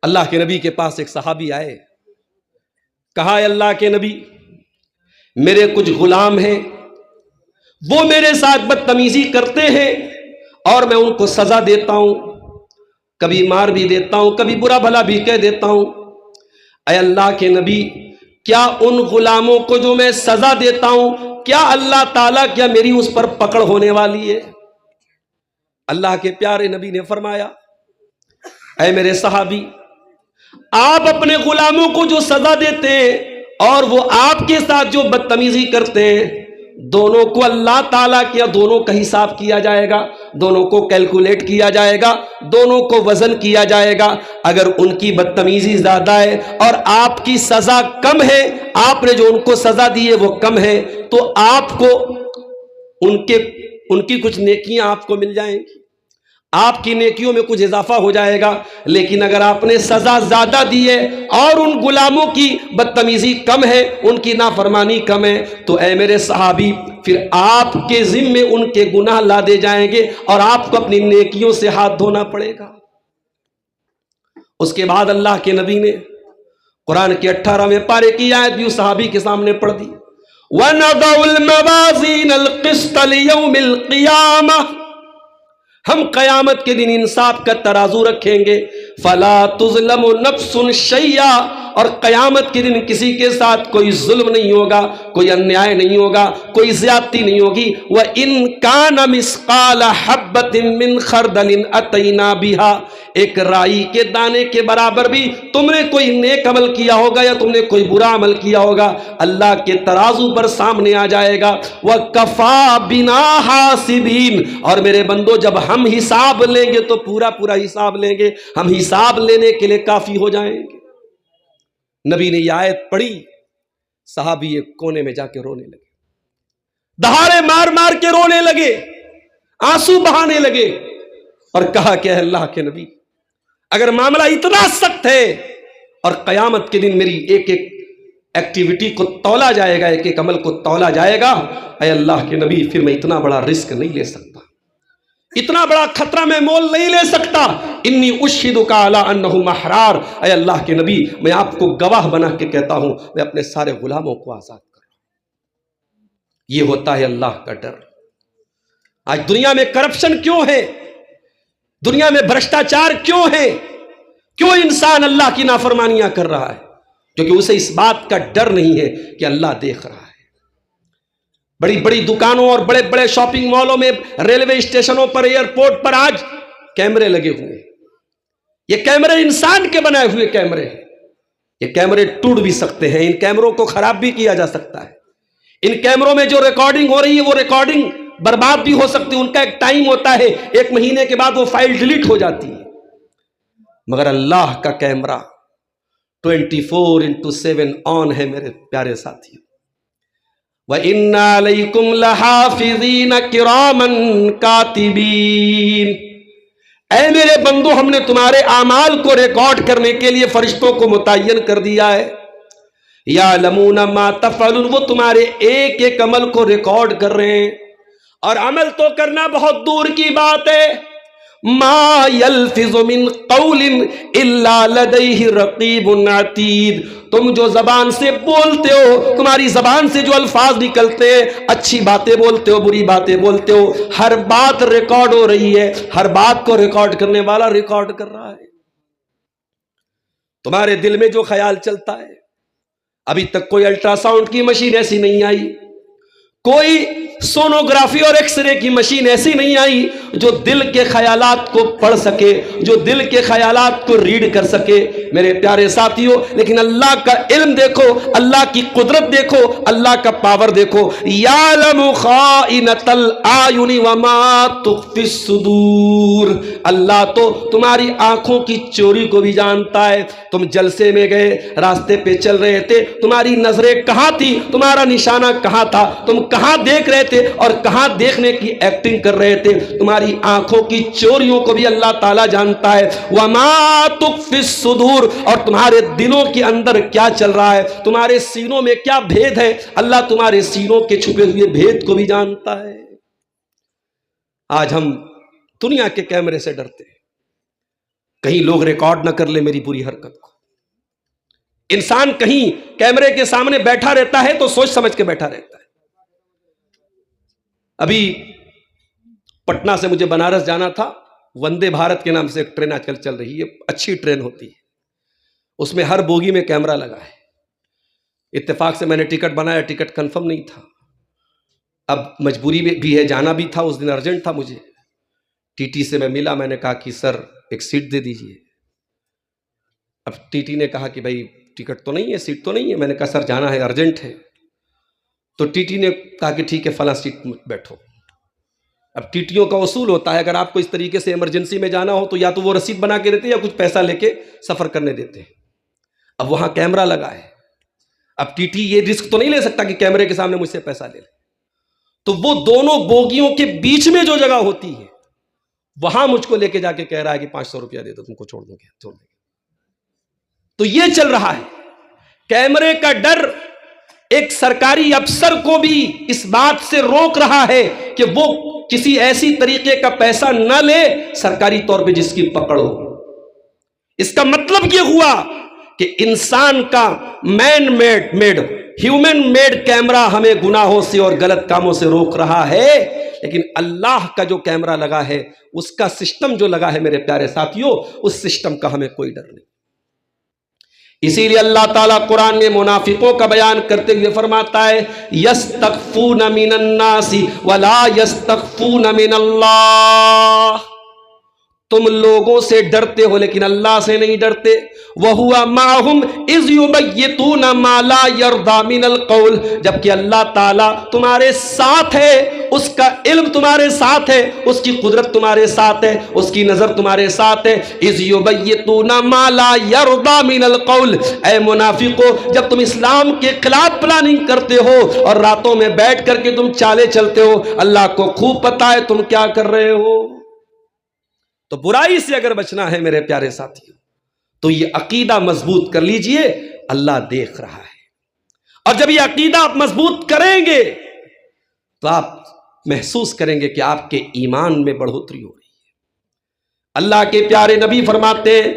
اللہ کے نبی کے پاس ایک صحابی آئے، کہا اے اللہ کے نبی، میرے کچھ غلام ہیں، وہ میرے ساتھ بدتمیزی کرتے ہیں اور میں ان کو سزا دیتا ہوں، کبھی مار بھی دیتا ہوں، کبھی برا بھلا بھی کہہ دیتا ہوں۔ اے اللہ کے نبی، کیا ان غلاموں کو جو میں سزا دیتا ہوں، کیا اللہ تعالیٰ کیا میری اس پر پکڑ ہونے والی ہے؟ اللہ کے پیارے نبی نے فرمایا، اے میرے صحابی، آپ اپنے غلاموں کو جو سزا دیتے ہیں اور وہ آپ کے ساتھ جو بدتمیزی کرتے ہیں، دونوں کو اللہ تعالیٰ کیا دونوں کا حساب کیا جائے گا، دونوں کو کیلکولیٹ کیا جائے گا، دونوں کو وزن کیا جائے گا۔ اگر ان کی بدتمیزی زیادہ ہے اور آپ کی سزا کم ہے، آپ نے جو ان کو سزا دی ہے وہ کم ہے، تو آپ کو ان کی کچھ نیکیاں آپ کو مل جائیں گی، آپ کی نیکیوں میں کچھ اضافہ ہو جائے گا۔ لیکن اگر آپ نے سزا زیادہ دی ہے اور ان غلاموں کی بدتمیزی کم ہے، ان کی نافرمانی کم ہے، تو اے میرے صحابی، پھر آپ کے ذمے ان کے گناہ لادے جائیں گے اور آپ کو اپنی نیکیوں سے ہاتھ دھونا پڑے گا۔ اس کے بعد اللہ کے نبی نے قرآن کے 18ویں پارے کی آیت بھی اس صحابی کے سامنے پڑھ دی، وَنَضَعُ الْمَوَازِينَ الْقِسْطَ لِيَوْمِ الْقِيَامَةِ، ہم قیامت کے دن انصاف کا ترازو رکھیں گے، فَلَا تُظْلَمُ نَفْسٌ شَيْئًا، اور قیامت کے دن کسی کے ساتھ کوئی ظلم نہیں ہوگا، کوئی انیائے نہیں ہوگا، کوئی زیادتی نہیں ہوگی۔ وَإِن كَانَ مِثْقَالَ حَبَّةٍ مِّنْ خَرْدَلٍ أَتَيْنَا بِهَا، ایک رائی کے دانے کے برابر بھی تم نے کوئی نیک عمل کیا ہوگا یا تم نے کوئی برا عمل کیا ہوگا، اللہ کے ترازو پر سامنے آ جائے گا۔ وَكَفَى بِنَا حَاسِبِينَ، اور میرے بندو، جب ہم حساب لیں گے تو پورا حساب لیں گے، ہم حساب لینے کے لیے کافی ہو جائیں گے۔ نبی نے یہ آیت پڑھی، صحابی ایک کونے میں جا کے رونے لگے، دہاڑے مار مار کے رونے لگے، آنسو بہانے لگے، اور کہا کہ اے اللہ کے نبی، اگر معاملہ اتنا سخت ہے اور قیامت کے دن میری ایک ایک ایکٹیویٹی کو تولا جائے گا، ایک ایک عمل کو تولا جائے گا، اے اللہ کے نبی، پھر میں اتنا بڑا رسک نہیں لے سکتا، اتنا بڑا خطرہ میں مول نہیں لے سکتا۔ انی اشہدک علی انہم احرار، اے اللہ کے نبی، میں آپ کو گواہ بنا کے کہتا ہوں، میں اپنے سارے غلاموں کو آزاد کر رہا ہوں۔ یہ ہوتا ہے اللہ کا ڈر۔ آج دنیا میں کرپشن کیوں ہے؟ دنیا میں بھرشٹاچار کیوں ہے؟ کیوں انسان اللہ کی نافرمانیاں کر رہا ہے؟ کیونکہ اسے اس بات کا ڈر نہیں ہے کہ اللہ دیکھ رہا ہے۔ بڑی بڑی دکانوں اور بڑے بڑے شاپنگ مالوں میں، ریلوے اسٹیشنوں پر، ایئرپورٹ پر آج کیمرے لگے ہوئے ہیں۔ یہ کیمرے انسان کے بنائے ہوئے کیمرے ہیں۔ یہ کیمرے ٹوٹ بھی سکتے ہیں، ان کیمروں کو خراب بھی کیا جا سکتا ہے۔ ان کیمروں میں جو ریکارڈنگ ہو رہی ہے وہ ریکارڈنگ برباد بھی ہو سکتی ہے، ان کا ایک ٹائم ہوتا ہے، 1 مہینے کے بعد وہ فائل ڈیلیٹ ہو جاتی ہے۔ مگر اللہ کا کیمرہ 24/7 آن ہے میرے پیارے ساتھیوں۔ وَإِنَّ عَلَيْكُمْ لَحَافِظِينَ كِرَامًا كَاتِبِينَ، اے میرے بندو، ہم نے تمہارے اعمال کو ریکارڈ کرنے کے لیے فرشتوں کو متعین کر دیا ہے۔ یعلمون ما تفعلون، وہ تمہارے ایک ایک عمل کو ریکارڈ کر رہے ہیں، اور عمل تو کرنا بہت دور کی بات ہے۔ ما یلفظ من قول الا لدیہ رقیب عتید، تم جو زبان سے بولتے ہو، تمہاری زبان سے جو الفاظ نکلتے ہیں، اچھی باتیں بولتے ہو، بری باتیں بولتے ہو، ہر بات ریکارڈ ہو رہی ہے، ہر بات کو ریکارڈ کرنے والا ریکارڈ کر رہا ہے۔ تمہارے دل میں جو خیال چلتا ہے، ابھی تک کوئی الٹرا ساؤنڈ کی مشین ایسی نہیں آئی، کوئی سونوگرافی اور ایکس رے کی مشین ایسی نہیں آئی جو دل کے خیالات کو پڑھ سکے، جو دل کے خیالات کو ریڈ کر سکے میرے پیارے ساتھیوں۔ لیکن اللہ کا علم دیکھو، اللہ کی قدرت دیکھو، اللہ کا پاور دیکھو۔ یعلم خائنۃ الاعین وما تخفی الصدور، اللہ تو تمہاری آنکھوں کی چوری کو بھی جانتا ہے۔ تم جلسے میں گئے، راستے پہ چل رہے تھے، تمہاری نظریں کہاں تھی، تمہارا نشانہ کہاں تھا، تم کہاں دیکھ رہے تھے اور کہاں دیکھنے کی ایکٹنگ کر رہے تھے، تمہاری آنکھوں کی چوریوں کو بھی اللہ تعالیٰ جانتا ہے۔ وما تخفی الصدور، اور تمہارے دلوں کے اندر کیا چل رہا ہے، تمہارے سینوں میں کیا بھید ہے، اللہ تمہارے سینوں کے چھپے ہوئے بھید کو بھی جانتا ہے۔ آج ہم دنیا کے کیمرے سے ڈرتے ہیں، کہیں لوگ ریکارڈ نہ کر لے میری بری حرکت کو. انسان کہیں کیمرے کے سامنے بیٹھا رہتا ہے تو سوچ سمجھ کے بیٹھا رہتا ہے. ابھی پٹنہ سے مجھے بنارس جانا تھا. وندے بھارت کے نام سے ایک ٹرین آج کل چل رہی ہے, اچھی ٹرین ہوتی ہے, اس میں ہر بوگی میں کیمرہ لگا ہے. اتفاق سے میں نے ٹکٹ بنایا, ٹکٹ کنفرم نہیں تھا. اب مجبوری بھی ہے, جانا بھی تھا, اس دن ارجنٹ تھا مجھے. ٹی ٹی سے میں ملا, میں نے کہا کہ سر ایک سیٹ دے دیجئے. اب ٹی ٹی نے کہا کہ بھائی ٹکٹ تو نہیں ہے, سیٹ تو نہیں ہے. میں نے کہا سر جانا ہے, ارجنٹ ہے. تو ٹی ٹی نے کہا کہ ٹھیک ہے فلاں سیٹ بیٹھو. اب ٹی ٹیوں کا اصول ہوتا ہے اگر آپ کو اس طریقے سے ایمرجنسی میں جانا ہو تو یا تو وہ رسید بنا کے دیتے یا کچھ پیسہ لے کے سفر کرنے دیتے ہیں. اب وہاں کیمرہ لگا ہے, اب ٹی ٹی یہ رسک تو نہیں لے سکتا کہ کیمرے کے سامنے مجھ سے پیسہ لے لے. تو وہ دونوں بوگیوں کے بیچ میں جو جگہ ہوتی ہے وہاں مجھ کو لے کے جا کے کہہ رہا ہے کہ 500 روپیہ دے دو, تم کو چھوڑ دوں گے. تو یہ چل رہا ہے. کیمرے کا ڈر ایک سرکاری افسر کو بھی اس بات سے روک رہا ہے کہ وہ کسی ایسی طریقے کا پیسہ نہ لے سرکاری طور پہ جس کی پکڑ ہو. اس کا مطلب یہ ہوا کہ انسان کا man made human made camera ہمیں گناہوں سے اور غلط کاموں سے روک رہا ہے, لیکن اللہ کا جو کیمرہ لگا ہے, اس کا سسٹم جو لگا ہے میرے پیارے ساتھیوں, اس سسٹم کا ہمیں کوئی ڈر نہیں. اسی لیے اللہ تعالیٰ قرآن میں منافقوں کا بیان کرتے ہوئے فرماتا ہے یستخفون من الناس ولا یستخفون من اللہ. تم لوگوں سے ڈرتے ہو لیکن اللہ سے نہیں ڈرتے. وَهُوَ مَعَهُمْ إِذْ يُبَيِّتُونَ مَا لَا يَرْضَى مِنَ الْقَوْلِ. جبکہ اللہ تعالیٰ تمہارے ساتھ ہے, اس کا علم تمہارے ساتھ ہے, اس کی قدرت تمہارے ساتھ ہے, اس کی نظر تمہارے ساتھ ہے. إِذْ يُبَيِّتُونَ مَا لَا يَرْضَى مِنَ الْقَوْلِ. اے منافقو, جب تم اسلام کے خلاف پلاننگ کرتے ہو اور راتوں میں بیٹھ کر کے تم چالے چلتے ہو, اللہ کو خوب پتہ ہے تم کیا کر رہے ہو. تو برائی سے اگر بچنا ہے میرے پیارے ساتھیوں تو یہ عقیدہ مضبوط کر لیجئے, اللہ دیکھ رہا ہے. اور جب یہ عقیدہ آپ مضبوط کریں گے تو آپ محسوس کریں گے کہ آپ کے ایمان میں بڑھوتری ہو رہی ہے. اللہ کے پیارے نبی فرماتے ہیں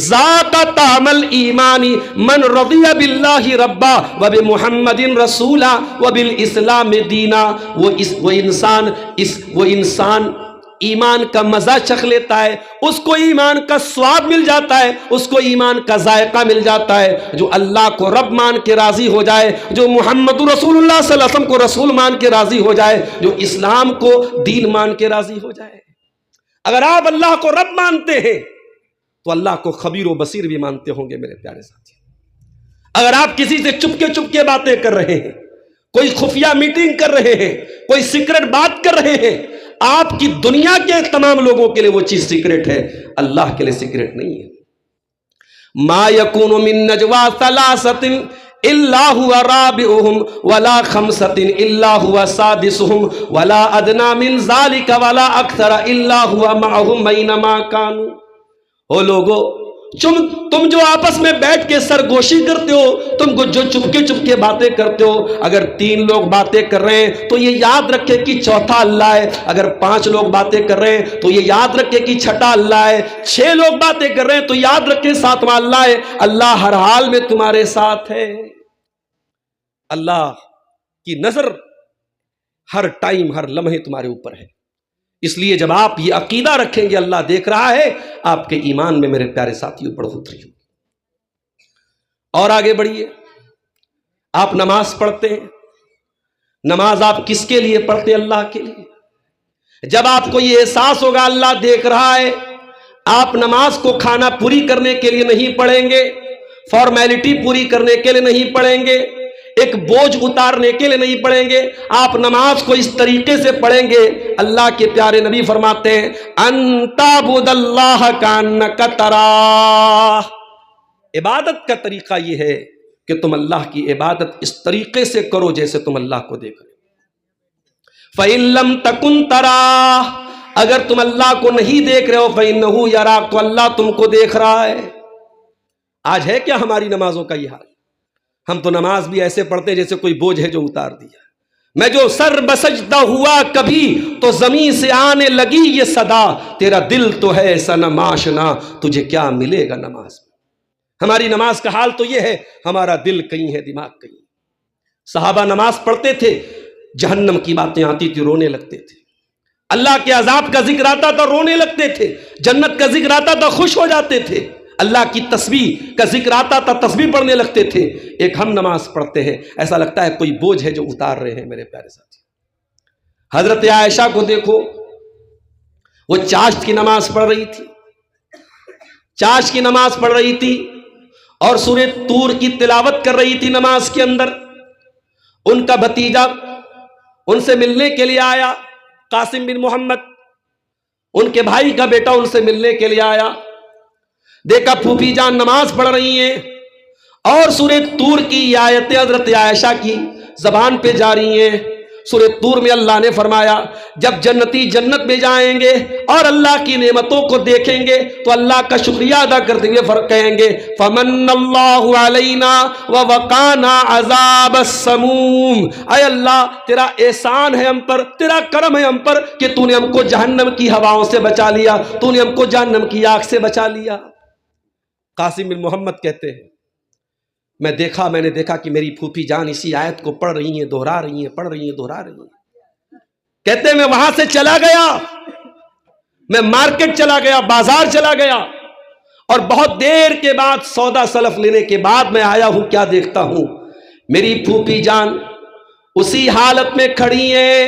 ذات طعم الایمان من رضی باللہ ربا وبمحمد رسولا وبالاسلام دینا. وہ انسان ایمان کا مزہ چکھ لیتا ہے, اس کو ایمان کا سواد مل جاتا ہے, اس کو ایمان کا ذائقہ مل جاتا ہے جو اللہ کو رب مان کے راضی ہو جائے, جو محمد رسول اللہ صلی اللہ علیہ وسلم کو رسول مان کے راضی ہو جائے, جو اسلام کو دین مان کے راضی ہو جائے. اگر آپ اللہ کو رب مانتے ہیں تو اللہ کو خبیر و بصیر بھی مانتے ہوں گے میرے پیارے ساتھی. اگر آپ کسی سے چپ کے باتیں کر رہے ہیں, کوئی خفیہ میٹنگ کر رہے ہیں, کوئی سیکرٹ بات کر رہے ہیں, آپ کی دنیا کے تمام لوگوں کے لیے وہ چیز سیکرٹ ہے, اللہ کے لیے سیکرٹ نہیں ہے. ما یکون من نجوا ثلاثۃ الا هو رابعهم ولا خمسۃ الا هو سادسهم ولا ادنى من ذلك ولا اکثر الا هو معهم اينما كانوا. او لوگو, تم جو آپس میں بیٹھ کے سرگوشی کرتے ہو, تم کو جو چپ کے باتیں کرتے ہو, اگر 3 لوگ باتیں کر رہے ہیں تو یہ یاد رکھے کہ چوتھا اللہ ہے, اگر 5 لوگ باتیں کر رہے ہیں تو یہ یاد رکھے کہ چھٹا اللہ ہے, 6 لوگ باتیں کر رہے ہیں تو یاد رکھے 7واں اللہ ہے. اللہ ہر حال میں تمہارے ساتھ ہے. اللہ کی نظر ہر ٹائم ہر لمحے تمہارے اوپر ہے. اس لیے جب آپ یہ عقیدہ رکھیں گے اللہ دیکھ رہا ہے, آپ کے ایمان میں میرے پیارے ساتھیوں بڑھوتری ہوگی. اور آگے بڑھیے. آپ نماز پڑھتے ہیں, نماز آپ کس کے لیے پڑھتے ہیں؟ اللہ کے لیے. جب آپ کو یہ احساس ہوگا اللہ دیکھ رہا ہے, آپ نماز کو کھانا پوری کرنے کے لیے نہیں پڑھیں گے, فارمیلٹی پوری کرنے کے لیے نہیں پڑھیں گے, ایک بوجھ اتارنے کے لیے نہیں پڑھیں گے, آپ نماز کو اس طریقے سے پڑھیں گے. اللہ کے پیارے نبی فرماتے ہیں ان تعبد اللہ کانک تراہ. عبادت کا طریقہ یہ ہے کہ تم اللہ کی عبادت اس طریقے سے کرو جیسے تم اللہ کو دیکھ رہے ہو. فَإِن لَمْ تَكُنْ تَرَاهُ, اگر تم اللہ کو نہیں دیکھ رہے ہو, فَإِنَّهُ يَرَاكَ, تو اللہ تم کو دیکھ رہا ہے. آج ہے کیا ہماری نمازوں کا یہ حال؟ ہم تو نماز بھی ایسے پڑھتے ہیں جیسے کوئی بوجھ ہے جو اتار دیا. میں جو سر بسجدہ ہوا کبھی تو زمین سے آنے لگی یہ صدا، تیرا دل تو ہے صنم آشنا تجھے کیا ملے گا نماز میں۔ ہماری نماز کا حال تو یہ ہے، ہمارا دل کہیں ہے دماغ کہیں۔ صحابہ نماز پڑھتے تھے، جہنم کی باتیں آتی تھی رونے لگتے تھے، اللہ کے عذاب کا ذکر آتا تھا رونے لگتے تھے، جنت کا ذکر آتا تھا خوش ہو جاتے تھے، اللہ کی تسبیح کا ذکر آتا تھا تسبیح پڑھنے لگتے تھے۔ ایک ہم نماز پڑھتے ہیں ایسا لگتا ہے کوئی بوجھ ہے جو اتار رہے ہیں۔ میرے پیارے ساتھی، حضرت عائشہ کو دیکھو، وہ چاشت کی نماز پڑھ رہی تھی، چاشت کی نماز پڑھ رہی تھی اور سورہ طور کی تلاوت کر رہی تھی نماز کے اندر۔ ان کا بھتیجا ان سے ملنے کے لیے آیا، قاسم بن محمد، ان کے بھائی کا بیٹا ان سے ملنے کے لیے آیا، دیکھا پھوپھی جان نماز پڑھ رہی ہیں اور سورہ طور کی یہ آیتیں حضرت عائشہ کی زبان پہ جاری ہیں۔ سورہ طور میں اللہ نے فرمایا جب جنتی جنت میں جائیں گے اور اللہ کی نعمتوں کو دیکھیں گے تو اللہ کا شکریہ ادا کرتے ہوئے کہیں گے فمن اللہ علینا ووقانا عذاب السموم، اے اللہ تیرا احسان ہے ہم پر، تیرا کرم ہے ہم پر کہ تو نے ہم کو جہنم کی ہواؤں سے بچا لیا، تو نے ہم کو جہنم کی آگ سے بچا لیا۔ قاسم بن محمد کہتے ہیں میں نے دیکھا کہ میری پھوپھی جان اسی آیت کو پڑھ رہی ہیں، دہرا رہی ہیں، پڑھ رہی ہیں، دہرا رہی ہیں۔ کہتے ہیں میں وہاں سے چلا گیا، میں مارکیٹ چلا گیا، بازار چلا گیا اور بہت دیر کے بعد سودا سلف لینے کے بعد میں آیا ہوں، کیا دیکھتا ہوں میری پھوپھی جان اسی حالت میں کھڑی ہیں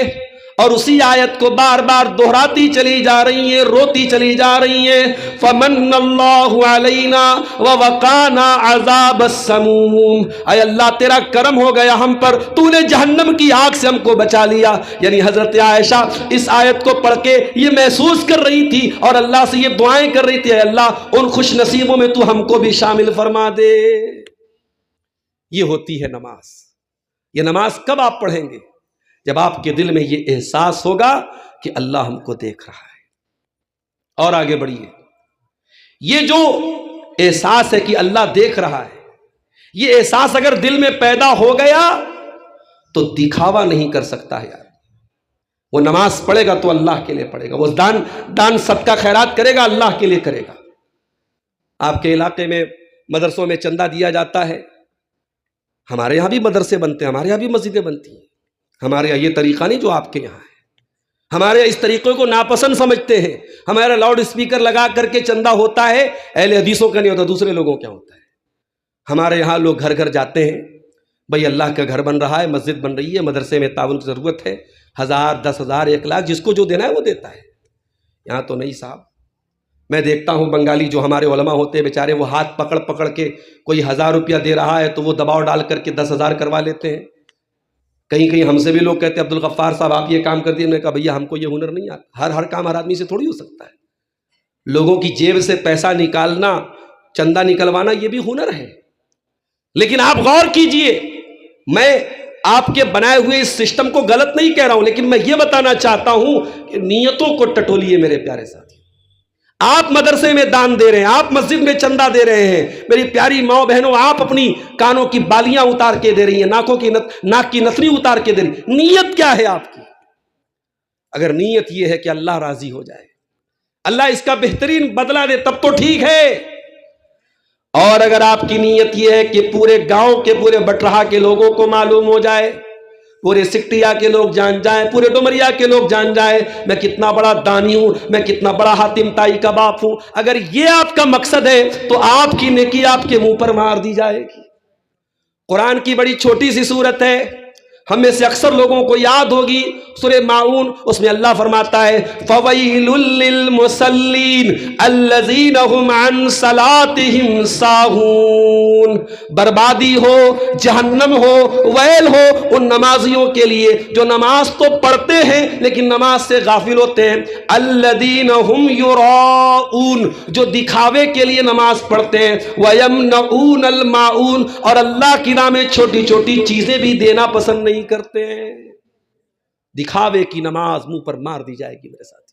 اور اسی آیت کو بار بار دہراتی چلی جا رہی ہیں، روتی چلی جا رہی ہیں فمن اللہ علینا ووقانا عذاب السموم، اے اللہ تیرا کرم ہو گیا ہم پر، تو نے جہنم کی آگ سے ہم کو بچا لیا۔ یعنی حضرت عائشہ اس آیت کو پڑھ کے یہ محسوس کر رہی تھی اور اللہ سے یہ دعائیں کر رہی تھی اے اللہ ان خوش نصیبوں میں تو ہم کو بھی شامل فرما دے۔ یہ ہوتی ہے نماز۔ یہ نماز کب آپ پڑھیں گے؟ جب آپ کے دل میں یہ احساس ہوگا کہ اللہ ہم کو دیکھ رہا ہے۔ اور آگے بڑھیے، یہ جو احساس ہے کہ اللہ دیکھ رہا ہے، یہ احساس اگر دل میں پیدا ہو گیا تو دکھاوا نہیں کر سکتا ہے یار۔ وہ نماز پڑھے گا تو اللہ کے لیے پڑھے گا، وہ دان صدقہ خیرات کرے گا اللہ کے لیے کرے گا۔ آپ کے علاقے میں مدرسوں میں چندہ دیا جاتا ہے، ہمارے یہاں بھی مدرسے بنتے ہیں، ہمارے یہاں بھی مسجدیں بنتی ہیں، ہمارے یہاں یہ طریقہ نہیں جو آپ کے یہاں ہے۔ ہمارے یہاں اس طریقے کو ناپسند سمجھتے ہیں، ہمارا لاؤڈ اسپیکر لگا کر کے چندہ ہوتا ہے، اہل حدیثوں کا نہیں ہوتا، دوسرے لوگوں کا ہوتا ہے۔ ہمارے یہاں لوگ گھر گھر جاتے ہیں، بھئی اللہ کا گھر بن رہا ہے، مسجد بن رہی ہے، مدرسے میں تعاون کی ضرورت ہے، 1000 10,000 1 لاکھ جس کو جو دینا ہے وہ دیتا ہے۔ یہاں تو نہیں صاحب، میں دیکھتا ہوں بنگالی جو ہمارے علماء ہوتے ہیں بیچارے، وہ ہاتھ پکڑ پکڑ کے کوئی 1000 روپیہ دے رہا ہے تو وہ دباؤ ڈال کر کے 10,000 کروا لیتے ہیں۔ کہیں کہیں ہم سے بھی لوگ کہتے ہیں عبدالغفار صاحب آپ یہ کام کر دیے، میں نے کہا بھیا ہم کو یہ ہنر نہیں آتا، ہر کام ہر آدمی سے تھوڑی ہو سکتا ہے۔ لوگوں کی جیب سے پیسہ نکالنا، چندہ نکلوانا یہ بھی ہنر ہے، لیکن آپ غور کیجئے، میں آپ کے بنائے ہوئے اس سسٹم کو غلط نہیں کہہ رہا ہوں، لیکن میں یہ بتانا چاہتا ہوں کہ نیتوں کو ٹٹولیے میرے پیارے ساتھی۔ آپ مدرسے میں دان دے رہے ہیں، آپ مسجد میں چندہ دے رہے ہیں، میری پیاری ماں بہنوں آپ اپنی کانوں کی بالیاں اتار کے دے رہی ہیں، ناک کی نثری اتار کے دے رہی ہیں، نیت کیا ہے آپ کی؟ اگر نیت یہ ہے کہ اللہ راضی ہو جائے، اللہ اس کا بہترین بدلہ دے، تب تو ٹھیک ہے۔ اور اگر آپ کی نیت یہ ہے کہ پورے گاؤں کے، پورے بٹرہا کے لوگوں کو معلوم ہو جائے، پورے سکٹیا کے لوگ جان جائیں، پورے ڈومریا کے لوگ جان جائیں میں کتنا بڑا دانی ہوں، میں کتنا بڑا حاتم تائی کا باپ ہوں، اگر یہ آپ کا مقصد ہے تو آپ کی نیکی آپ کے منہ پر مار دی جائے گی۔ قرآن کی بڑی چھوٹی سی سورت ہے، ہم میں سے اکثر لوگوں کو یاد ہوگی، سورہ ماعون، اس میں اللہ فرماتا ہے فَوَيْلٌ لِّلْمُصَلِّينَ الَّذِينَ هُمْ عَنْ صَلَاتِهِمْ سَاهُونَ، بربادی ہو، جہنم ہو، ویل ہو ان نمازیوں کے لیے جو نماز تو پڑھتے ہیں لیکن نماز سے غافل ہوتے ہیں، الَّذِينَ هُمْ يُرَاءُونَ جو دکھاوے کے لیے نماز پڑھتے ہیں، وَيَمْنَعُونَ الْمَاعُونَ اور اللہ کی راہ میں چھوٹی چھوٹی چیزیں بھی دینا پسند نہیں کرتے ہیں۔ دکھاوے کی نماز منہ پر مار دی جائے گی میرے ساتھ۔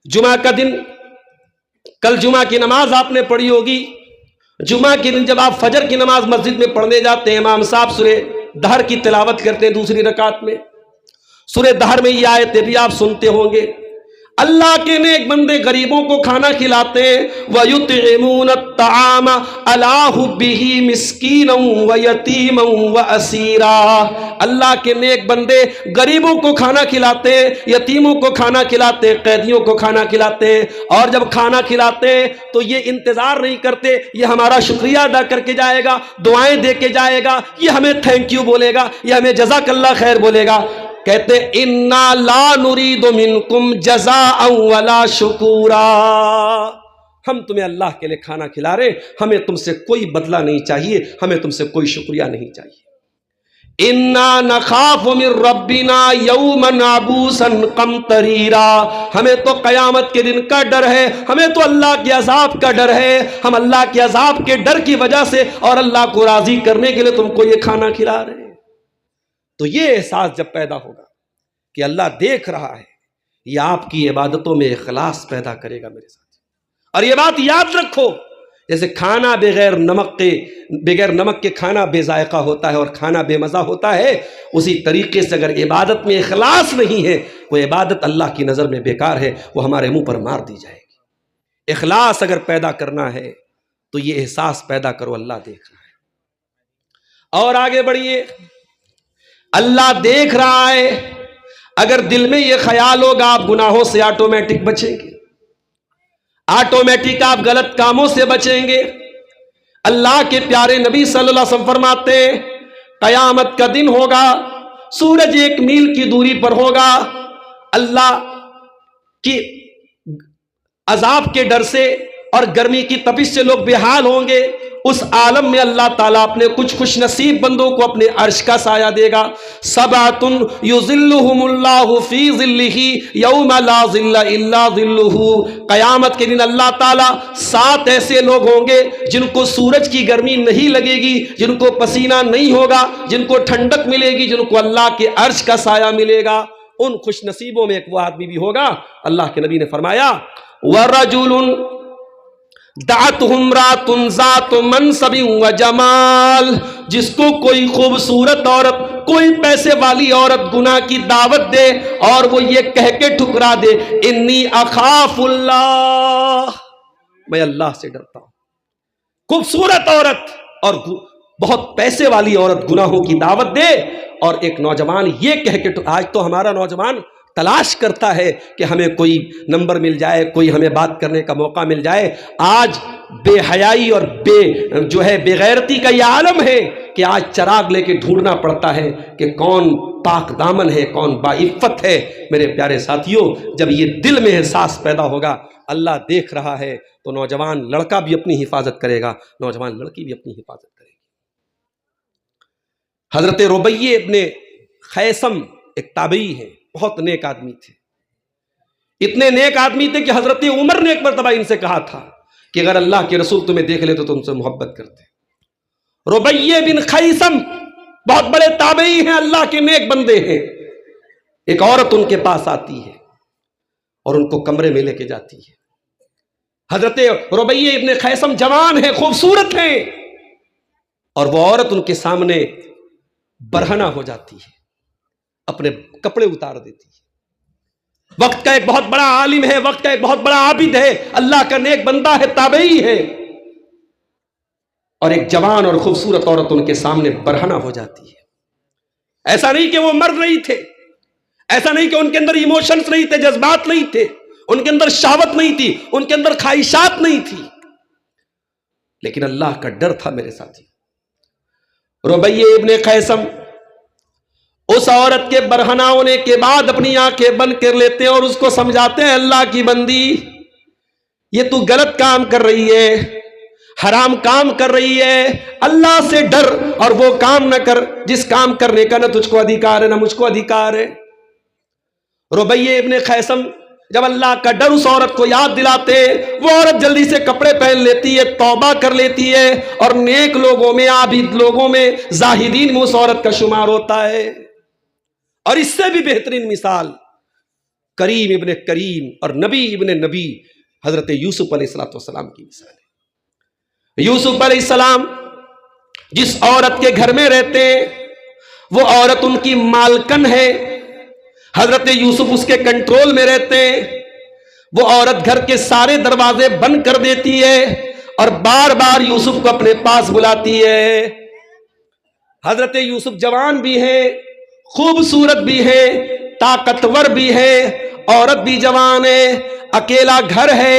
جمعہ کا دن، کل جمعہ کی نماز آپ نے پڑھی ہوگی، جمعہ کے دن جب آپ فجر کی نماز مسجد میں پڑھنے جاتے ہیں، امام صاحب سورہ دہر کی تلاوت کرتے ہیں دوسری رکعت میں. سورہ دہر میں یہ آیتیں بھی آپ سنتے ہوں گے. اللہ کے نیک بندے غریبوں کو کھانا کھلاتے ہیں. وَيُطْعِمُونَ الطَّعَامَ عَلَىٰ حُبِّهِ مِسْكِينًا وَيَتِيمًا وَأَسِيرًا. اللہ کے نیک بندے غریبوں کو کھانا کھلاتے ہیں, یتیموں کو کھانا کھلاتے ہیں, قیدیوں کو کھانا کھلاتے ہیں. اور جب کھانا کھلاتے ہیں تو یہ انتظار نہیں کرتے یہ ہمارا شکریہ ادا کر کے جائے گا, دعائیں دے کے جائے گا, یہ ہمیں تھینک یو بولے گا, یہ ہمیں جزاک اللہ خیر بولے گا. کہتے انا لا نرید منکم جزاء ولا شکورا. ہم تمہیں اللہ کے لیے کھانا کھلا رہے, ہمیں تم سے کوئی بدلہ نہیں چاہیے, ہمیں تم سے کوئی شکریہ نہیں چاہیے. انا نخاف من ربنا یوما عبوسا قمطریرا. ہمیں تو قیامت کے دن کا ڈر ہے, ہمیں تو اللہ کے عذاب کا ڈر ہے. ہم اللہ کے عذاب کے ڈر کی وجہ سے اور اللہ کو راضی کرنے کے لیے تم کو یہ کھانا کھلا رہے ہیں. تو یہ احساس جب پیدا ہوگا کہ اللہ دیکھ رہا ہے, یہ آپ کی عبادتوں میں اخلاص پیدا کرے گا میرے ساتھ. اور یہ بات یاد رکھو, جیسے کھانا بغیر نمک کے کھانا بے ذائقہ ہوتا ہے اور کھانا بے مزہ ہوتا ہے, اسی طریقے سے اگر عبادت میں اخلاص نہیں ہے وہ عبادت اللہ کی نظر میں بیکار ہے, وہ ہمارے منہ پر مار دی جائے گی. اخلاص اگر پیدا کرنا ہے تو یہ احساس پیدا کرو اللہ دیکھ رہا ہے. اور آگے بڑھیے, اللہ دیکھ رہا ہے. اگر دل میں یہ خیال ہوگا آپ گناہوں سے آٹومیٹک بچیں گے, آٹومیٹک آپ غلط کاموں سے بچیں گے. اللہ کے پیارے نبی صلی اللہ علیہ وسلم فرماتے ہیں قیامت کا دن ہوگا, سورج 1 میل کی دوری پر ہوگا. اللہ کی عذاب کے ڈر سے اور گرمی کی تپش سے لوگ بے حال ہوں گے. اس عالم میں اللہ تعالیٰ اپنے کچھ خوش نصیب بندوں کو اپنے عرش کا سایہ دے گا. سبعۃ یظلھم اللہ فی ظلہ یوم لا ظل الا ظلہ. قیامت کے دن اللہ تعالیٰ 7 ایسے لوگ ہوں گے جن کو سورج کی گرمی نہیں لگے گی, جن کو پسینہ نہیں ہوگا, جن کو ٹھنڈک ملے گی, جن کو اللہ کے عرش کا سایہ ملے گا. ان خوش نصیبوں میں ایک وہ آدمی بھی ہوگا, اللہ کے نبی نے فرمایا وَرَجُلٌ دعته امرأة ذات منصب و جمال. جس کو کوئی خوبصورت عورت, کوئی پیسے والی عورت گناہ کی دعوت دے اور وہ یہ کہہ کے ٹھکرا دے انی اخاف اللہ, میں اللہ سے ڈرتا ہوں. خوبصورت عورت اور بہت پیسے والی عورت گناہوں کی دعوت دے اور ایک نوجوان یہ کہہ کے, آج تو ہمارا نوجوان تلاش کرتا ہے کہ ہمیں کوئی نمبر مل جائے, کوئی ہمیں بات کرنے کا موقع مل جائے. آج بے حیائی اور بے غیرتی کا یہ عالم ہے کہ آج چراغ لے کے ڈھونڈنا پڑتا ہے کہ کون پاک دامن ہے, کون باعفت ہے. میرے پیارے ساتھیوں, جب یہ دل میں احساس پیدا ہوگا اللہ دیکھ رہا ہے تو نوجوان لڑکا بھی اپنی حفاظت کرے گا, نوجوان لڑکی بھی اپنی حفاظت کرے گی. حضرت ربیع ابن خیثم ایک تابعی ہے, بہت نیک آدمی تھے. اتنے نیک آدمی تھے کہ حضرت عمر نے ایک مرتبہ ان سے کہا تھا کہ اگر اللہ کے رسول تمہیں دیکھ لے تو تم سے محبت کرتے. ربیع بن خیثم بہت بڑے تابعی ہیں, اللہ کے نیک بندے ہیں. ایک عورت ان کے پاس آتی ہے اور ان کو کمرے میں لے کے جاتی ہے. حضرت ربیع ابن خیثم جوان ہیں, خوبصورت ہیں, اور وہ عورت ان کے سامنے برہنہ ہو جاتی ہے, اپنے کپڑے اتار دیتی ہے. وقت کا ایک بہت بڑا عالم ہے, وقت کا ایک بہت بڑا عابد ہے, اللہ کا نیک بندہ ہے, تابعی ہے, اور ایک جوان اور خوبصورت عورت ان کے سامنے برہنہ ہو جاتی ہے. ایسا نہیں کہ وہ مرد نہیں تھے, ایسا نہیں کہ ان کے اندر ایموشنز نہیں تھے, جذبات نہیں تھے, ان کے اندر شہوت نہیں تھی, ان کے اندر خواہشات نہیں تھی, لیکن اللہ کا ڈر تھا. میرے ساتھی, ربیع ابن خیثم اس عورت کے برہنہ ہونے کے بعد اپنی آنکھیں بند کر لیتے ہیں اور اس کو سمجھاتے ہیں اللہ کی بندی, یہ تو غلط کام کر رہی ہے, حرام کام کر رہی ہے, اللہ سے ڈر اور وہ کام نہ کر جس کام کرنے کا نہ تجھ کو ادھیکار ہے نہ مجھ کو ادھیکار ہے. ربیع ابن خیثم جب اللہ کا ڈر اس عورت کو یاد دلاتے, وہ عورت جلدی سے کپڑے پہن لیتی ہے, توبہ کر لیتی ہے, اور نیک لوگوں میں, عابد لوگوں میں, زاہدین میں اس عورت کا شمار ہوتا ہے. اور اس سے بھی بہترین مثال کریم ابن کریم اور نبی ابن نبی حضرت یوسف علیہ السلام کی مثال ہے. یوسف علیہ السلام جس عورت کے گھر میں رہتے ہیں, وہ عورت ان کی مالکن ہے، حضرت یوسف اس کے کنٹرول میں رہتے ہیں. وہ عورت گھر کے سارے دروازے بند کر دیتی ہے اور بار بار یوسف کو اپنے پاس بلاتی ہے. حضرت یوسف جوان بھی ہیں، خوبصورت بھی ہیں، طاقتور بھی ہے، عورت بھی جوان ہے، اکیلا گھر ہے،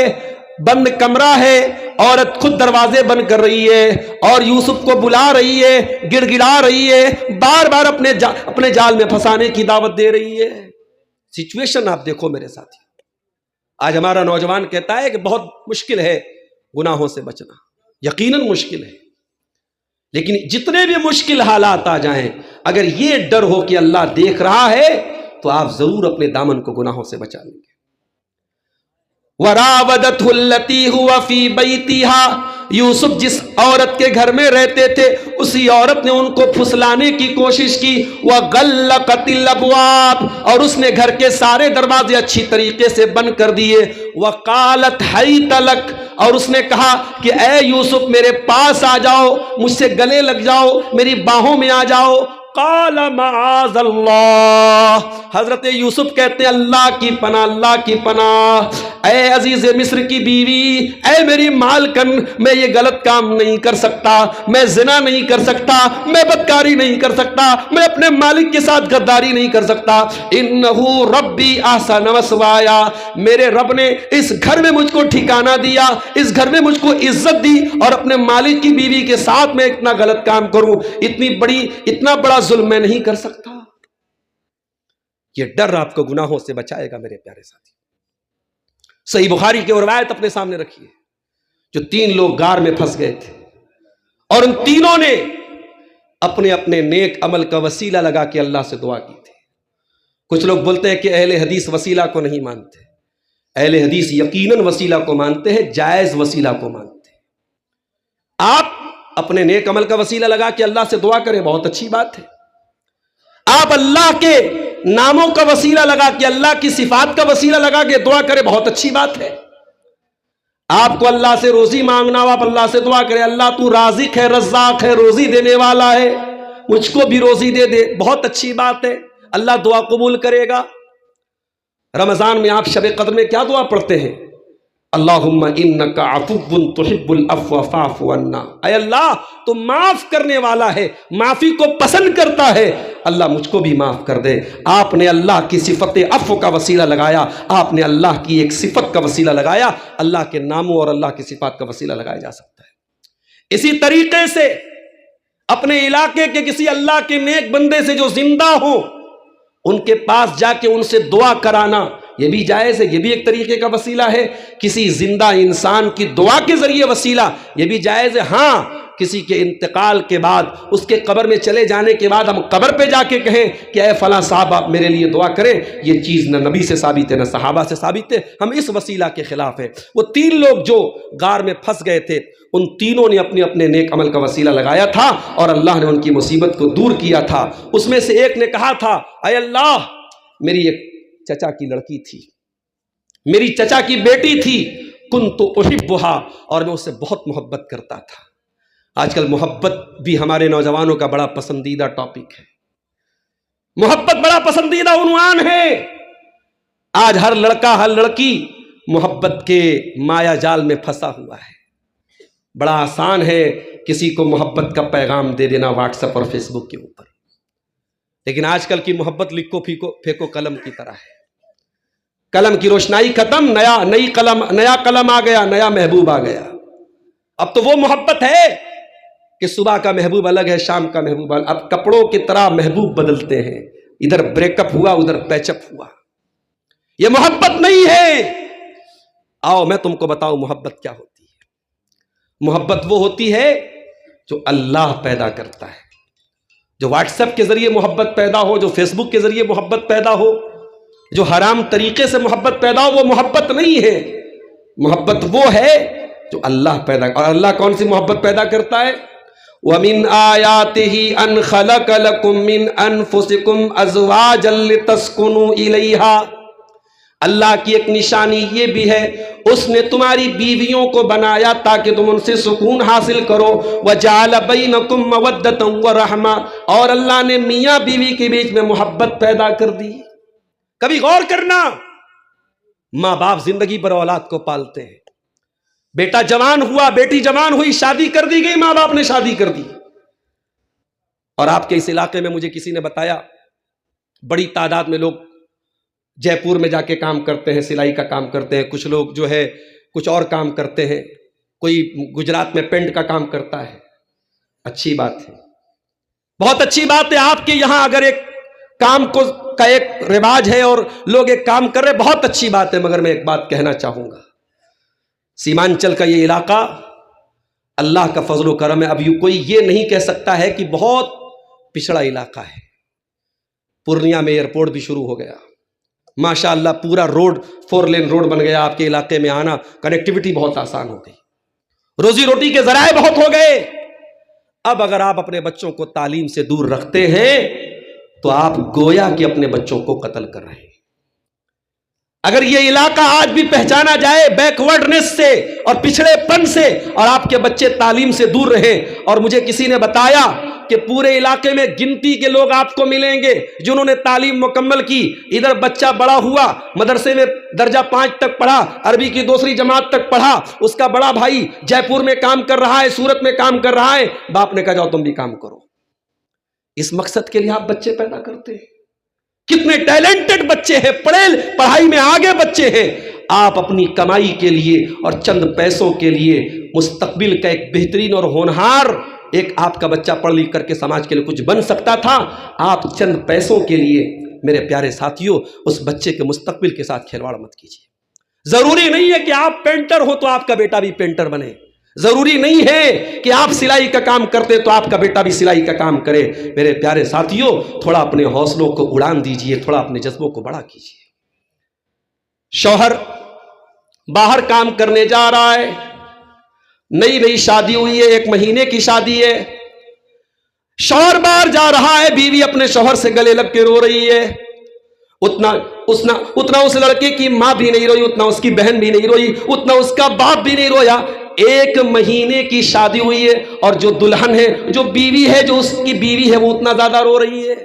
بند کمرہ ہے، عورت خود دروازے بند کر رہی ہے اور یوسف کو بلا رہی ہے، گڑ گڑا رہی ہے، بار بار اپنے جال میں پھنسانے کی دعوت دے رہی ہے. سچویشن آپ دیکھو میرے ساتھی. آج ہمارا نوجوان کہتا ہے کہ بہت مشکل ہے گناہوں سے بچنا. یقیناً مشکل ہے، لیکن جتنے بھی مشکل حالات آ جائیں، اگر یہ ڈر ہو کہ اللہ دیکھ رہا ہے تو آپ ضرور اپنے دامن کو گناہوں سے بچا لیں گے. وَرَاوَدَتْهُ الَّتِي هُوَ فِي بَيْتِهَا، یوسف جس عورت کے گھر میں رہتے تھے اسی عورت نے ان کو پھسلانے کی کوشش کی. وَغَلَّقَتِ الْأَبْوَابَ، اور اس نے گھر کے سارے دروازے اچھی طریقے سے بند کر دیے. وَقَالَتْ حَيْتَ لَكَ، اور اس نے کہا کہ اے یوسف میرے پاس آ جاؤ، مجھ سے گلے لگ جاؤ، میری باہوں میں آ جاؤ. قال معاذ اللہ، حضرت یوسف کہتے ہیں اللہ کی پناہ، اللہ کی پناہ. اے عزیز مصر کی بیوی، اے میری مالکن، میں یہ غلط کام نہیں کر سکتا، میں زنا نہیں کر سکتا، میں بدکاری نہیں کر سکتا، میں اپنے مالک کے ساتھ غداری نہیں کر سکتا. انہو ربی احسن مثوایا، میرے رب نے اس گھر میں مجھ کو ٹھکانہ دیا، اس گھر میں مجھ کو عزت دی، اور اپنے مالک کی بیوی کے ساتھ میں اتنا غلط کام کروں، اتنا بڑا ظلم میں نہیں کر سکتا. یہ ڈر آپ کو گناہوں سے بچائے گا میرے پیارے ساتھی. صحیح بخاری کی روایت اپنے سامنے رکھیے، جو 3 لوگ غار میں پھنس گئے تھے اور ان تینوں نے اپنے اپنے نیک عمل کا وسیلہ لگا کے اللہ سے دعا کی تھی. کچھ لوگ بولتے ہیں کہ اہل حدیث وسیلہ کو نہیں مانتے. اہل حدیث یقیناً وسیلہ کو مانتے ہیں، جائز وسیلہ کو مانتے ہیں. آپ اپنے نیک عمل کا وسیلہ لگا کے اللہ سے دعا کریں، بہت اچھی بات ہے. آپ اللہ کے ناموں کا وسیلہ لگا کے، اللہ کی صفات کا وسیلہ لگا کے دعا کریں، بہت اچھی بات ہے. آپ کو اللہ سے روزی مانگنا ہو، آپ اللہ سے دعا کریں اللہ تو رازق ہے، رزاق ہے، روزی دینے والا ہے، مجھ کو بھی روزی دے دے، بہت اچھی بات ہے، اللہ دعا قبول کرے گا. رمضان میں آپ شب قدر میں کیا دعا پڑھتے ہیں؟ اللہم انکا عفو تحب العفو فاعف عنا، اے اللہ تو معاف کرنے والا ہے، معافی کو پسند کرتا ہے، اللہ مجھ کو بھی معاف کر دے. آپ نے اللہ کی صفت عفو کا وسیلہ لگایا، آپ نے اللہ کی ایک صفت کا وسیلہ لگایا. اللہ کے ناموں اور اللہ کی صفات کا وسیلہ لگایا جا سکتا ہے. اسی طریقے سے اپنے علاقے کے کسی اللہ کے نیک بندے سے جو زندہ ہوں، ان کے پاس جا کے ان سے دعا کرانا، یہ بھی جائز ہے، یہ بھی ایک طریقے کا وسیلہ ہے. کسی زندہ انسان کی دعا کے ذریعے وسیلہ، یہ بھی جائز ہے. ہاں، کسی کے انتقال کے بعد، اس کے قبر میں چلے جانے کے بعد ہم قبر پہ جا کے کہیں کہ اے فلاں صاحب آپ میرے لیے دعا کریں، یہ چیز نہ نبی سے ثابت ہے نہ صحابہ سے ثابت ہے. ہم اس وسیلہ کے خلاف ہیں. وہ 3 لوگ جو غار میں پھنس گئے تھے، ان تینوں نے اپنے اپنے نیک عمل کا وسیلہ لگایا تھا اور اللہ نے ان کی مصیبت کو دور کیا تھا. اس میں سے ایک نے کہا تھا اے اللہ، میری ایک چچا کی لڑکی تھی، میری چچا کی بیٹی تھی، کنت احبھا، اور میں اس سے بہت محبت کرتا تھا. آج کل محبت بھی ہمارے نوجوانوں کا بڑا پسندیدہ ٹاپک ہے. محبت بڑا پسندیدہ عنوان ہے. آج ہر لڑکا ہر لڑکی محبت کے مایا جال میں پھنسا ہوا ہے. بڑا آسان ہے کسی کو محبت کا پیغام دے دینا واٹس ایپ اور فیس بک کے اوپر، لیکن آج کل کی محبت لکھو پھینکو قلم کی طرح ہے. قلم کی روشنائی ختم، نیا قلم آ گیا، نیا محبوب آ گیا. اب تو وہ محبت ہے کہ صبح کا محبوب الگ ہے، شام کا محبوب الگ. اب کپڑوں کی طرح محبوب بدلتے ہیں، ادھر بریک اپ ہوا ادھر پیچ اپ ہوا. یہ محبت نہیں ہے. آؤ میں تم کو بتاؤں محبت کیا ہوتی ہے. محبت وہ ہوتی ہے جو اللہ پیدا کرتا ہے. جو واٹس ایپ کے ذریعے محبت پیدا ہو، جو فیس بک کے ذریعے محبت پیدا ہو، جو حرام طریقے سے محبت پیدا ہو، وہ محبت نہیں ہے. محبت وہ ہے جو اللہ پیدا. اور اللہ کون سی محبت پیدا کرتا ہے؟ وَمِنْ آيَاتِهِ أَنْ خَلَقَ لَكُم مِّنْ أَنفُسِكُمْ أَزْوَاجًا لِتَسْكُنُوا إِلَيْهَا. اللہ کی ایک نشانی یہ بھی ہے اس نے تمہاری بیویوں کو بنایا تاکہ تم ان سے سکون حاصل کرو. وَجَعَلَ بَيْنَكُمْ مَوَدَّةً وَرَحْمَةً, اور اللہ نے میاں بیوی کے بیچ میں محبت پیدا کر دی. کبھی غور کرنا, ماں باپ زندگی پر اولاد کو پالتے ہیں. بیٹا جوان ہوا, بیٹی جوان ہوئی, شادی کر دی گئی, ماں باپ نے شادی کر دی. اور آپ کے اس علاقے میں مجھے کسی نے بتایا بڑی تعداد میں لوگ جے پور میں جا کے کام کرتے ہیں, سلائی کا کام کرتے ہیں, کچھ لوگ جو ہے کچھ اور کام کرتے ہیں, کوئی گجرات میں پینٹ کا کام کرتا ہے. اچھی بات ہے, بہت اچھی بات ہے. آپ کے یہاں اگر ایک کام کا ایک رواج ہے اور لوگ ایک کام کر رہے, بہت اچھی بات ہے. مگر میں ایک بات کہنا چاہوں گا, سیمانچل کا یہ علاقہ اللہ کا فضل و کرم ہے. اب کوئی یہ نہیں کہہ سکتا ہے کہ بہت پچھڑا علاقہ ہے. پورنیہ میں ایئرپورٹ بھی شروع ہو گیا, ماشاء اللہ پورا روڈ 4 لین روڈ بن گیا. آپ کے علاقے میں آنا, کنیکٹیوٹی بہت آسان ہو گئی, روزی روٹی کے ذرائع بہت ہو گئے. اب اگر آپ اپنے بچوں کو تعلیم سے دور رکھتے ہیں تو آپ گویا کہ اپنے بچوں کو قتل کر رہے ہیں. اگر یہ علاقہ آج بھی پہچانا جائے بیکورڈنس سے اور پچھڑے پن سے, اور آپ کے بچے تعلیم سے دور رہے, اور مجھے کسی نے بتایا کہ پورے علاقے میں گنتی کے لوگ آپ کو ملیں گے جنہوں نے تعلیم مکمل کی. ادھر بچہ بڑا ہوا, مدرسے میں درجہ 5 تک پڑھا, عربی کی 2 جماعت تک پڑھا, اس کا بڑا بھائی جے پور میں کام کر رہا ہے, سورت میں کام کر رہا ہے. باپ نے کہا جاؤ تم بھی کام کرو. اس مقصد کے لیے آپ بچے پیدا کرتے ہیں. کتنے ٹیلنٹڈ بچے ہیں, پڑھائی میں آگے بچے ہیں. آپ اپنی کمائی کے لیے اور چند پیسوں کے لیے مستقبل کا ایک بہترین اور ہونہار ایک آپ کا بچہ پڑھ لکھ کر کے سماج کے لیے کچھ بن سکتا تھا. آپ چند پیسوں کے لیے میرے پیارے ساتھیوں اس بچے کے مستقبل کے ساتھ کھلواڑ مت کیجیے. ضروری نہیں ہے کہ آپ پینٹر ہو تو آپ کا بیٹا بھی پینٹر بنے. ضروری نہیں ہے کہ آپ سلائی کا کام کرتے تو آپ کا بیٹا بھی سلائی کا کام کرے. میرے پیارے ساتھیوں, تھوڑا اپنے حوصلوں کو اڑان دیجئے, تھوڑا اپنے جذبوں کو بڑا کیجئے. شوہر باہر کام کرنے جا رہا ہے, نئی شادی ہوئی ہے, 1 مہینے کی شادی ہے. شوہر باہر جا رہا ہے, بیوی اپنے شوہر سے گلے لگ کے رو رہی ہے. اتنا اس لڑکے کی ماں بھی نہیں روئی, اتنا اس کی بہن بھی نہیں روئی, اتنا اس کا باپ بھی نہیں رویا. 1 مہینے کی شادی ہوئی ہے اور جو دلہن ہے, جو بیوی ہے, جو اس کی بیوی ہے, وہ اتنا زیادہ رو رہی ہے.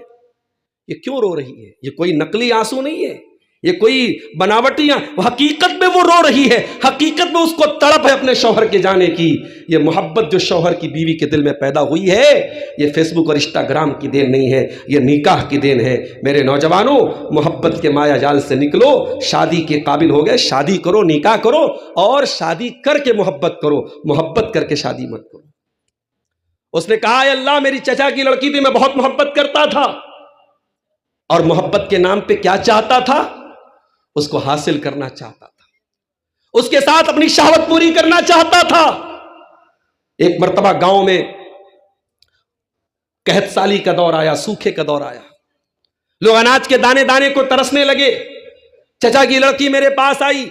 یہ کیوں رو رہی ہے؟ یہ کوئی نقلی آنسو نہیں ہے, یہ کوئی بناوٹیاں, حقیقت میں وہ رو رہی ہے. حقیقت میں اس کو تڑپ ہے اپنے شوہر کے جانے کی. یہ محبت جو شوہر کی بیوی کے دل میں پیدا ہوئی ہے, یہ فیس بک اور انسٹاگرام کی دین نہیں ہے, یہ نکاح کی دین ہے. میرے نوجوانوں, محبت کے مایا جال سے نکلو. شادی کے قابل ہو گئے, شادی کرو, نکاح کرو, اور شادی کر کے محبت کرو, محبت کر کے شادی مت کرو. اس نے کہا, اے اللہ میری چچا کی لڑکی تھی, میں بہت محبت کرتا تھا, اور محبت کے نام پہ کیا چاہتا تھا؟ اس کو حاصل کرنا چاہتا تھا, اس کے ساتھ اپنی شہوت پوری کرنا چاہتا تھا. ایک مرتبہ گاؤں میں قحط سالی کا دور آیا, سوکھے کا دور آیا. لوگ اناج کے دانے دانے کو ترسنے لگے. چچا کی لڑکی میرے پاس آئی.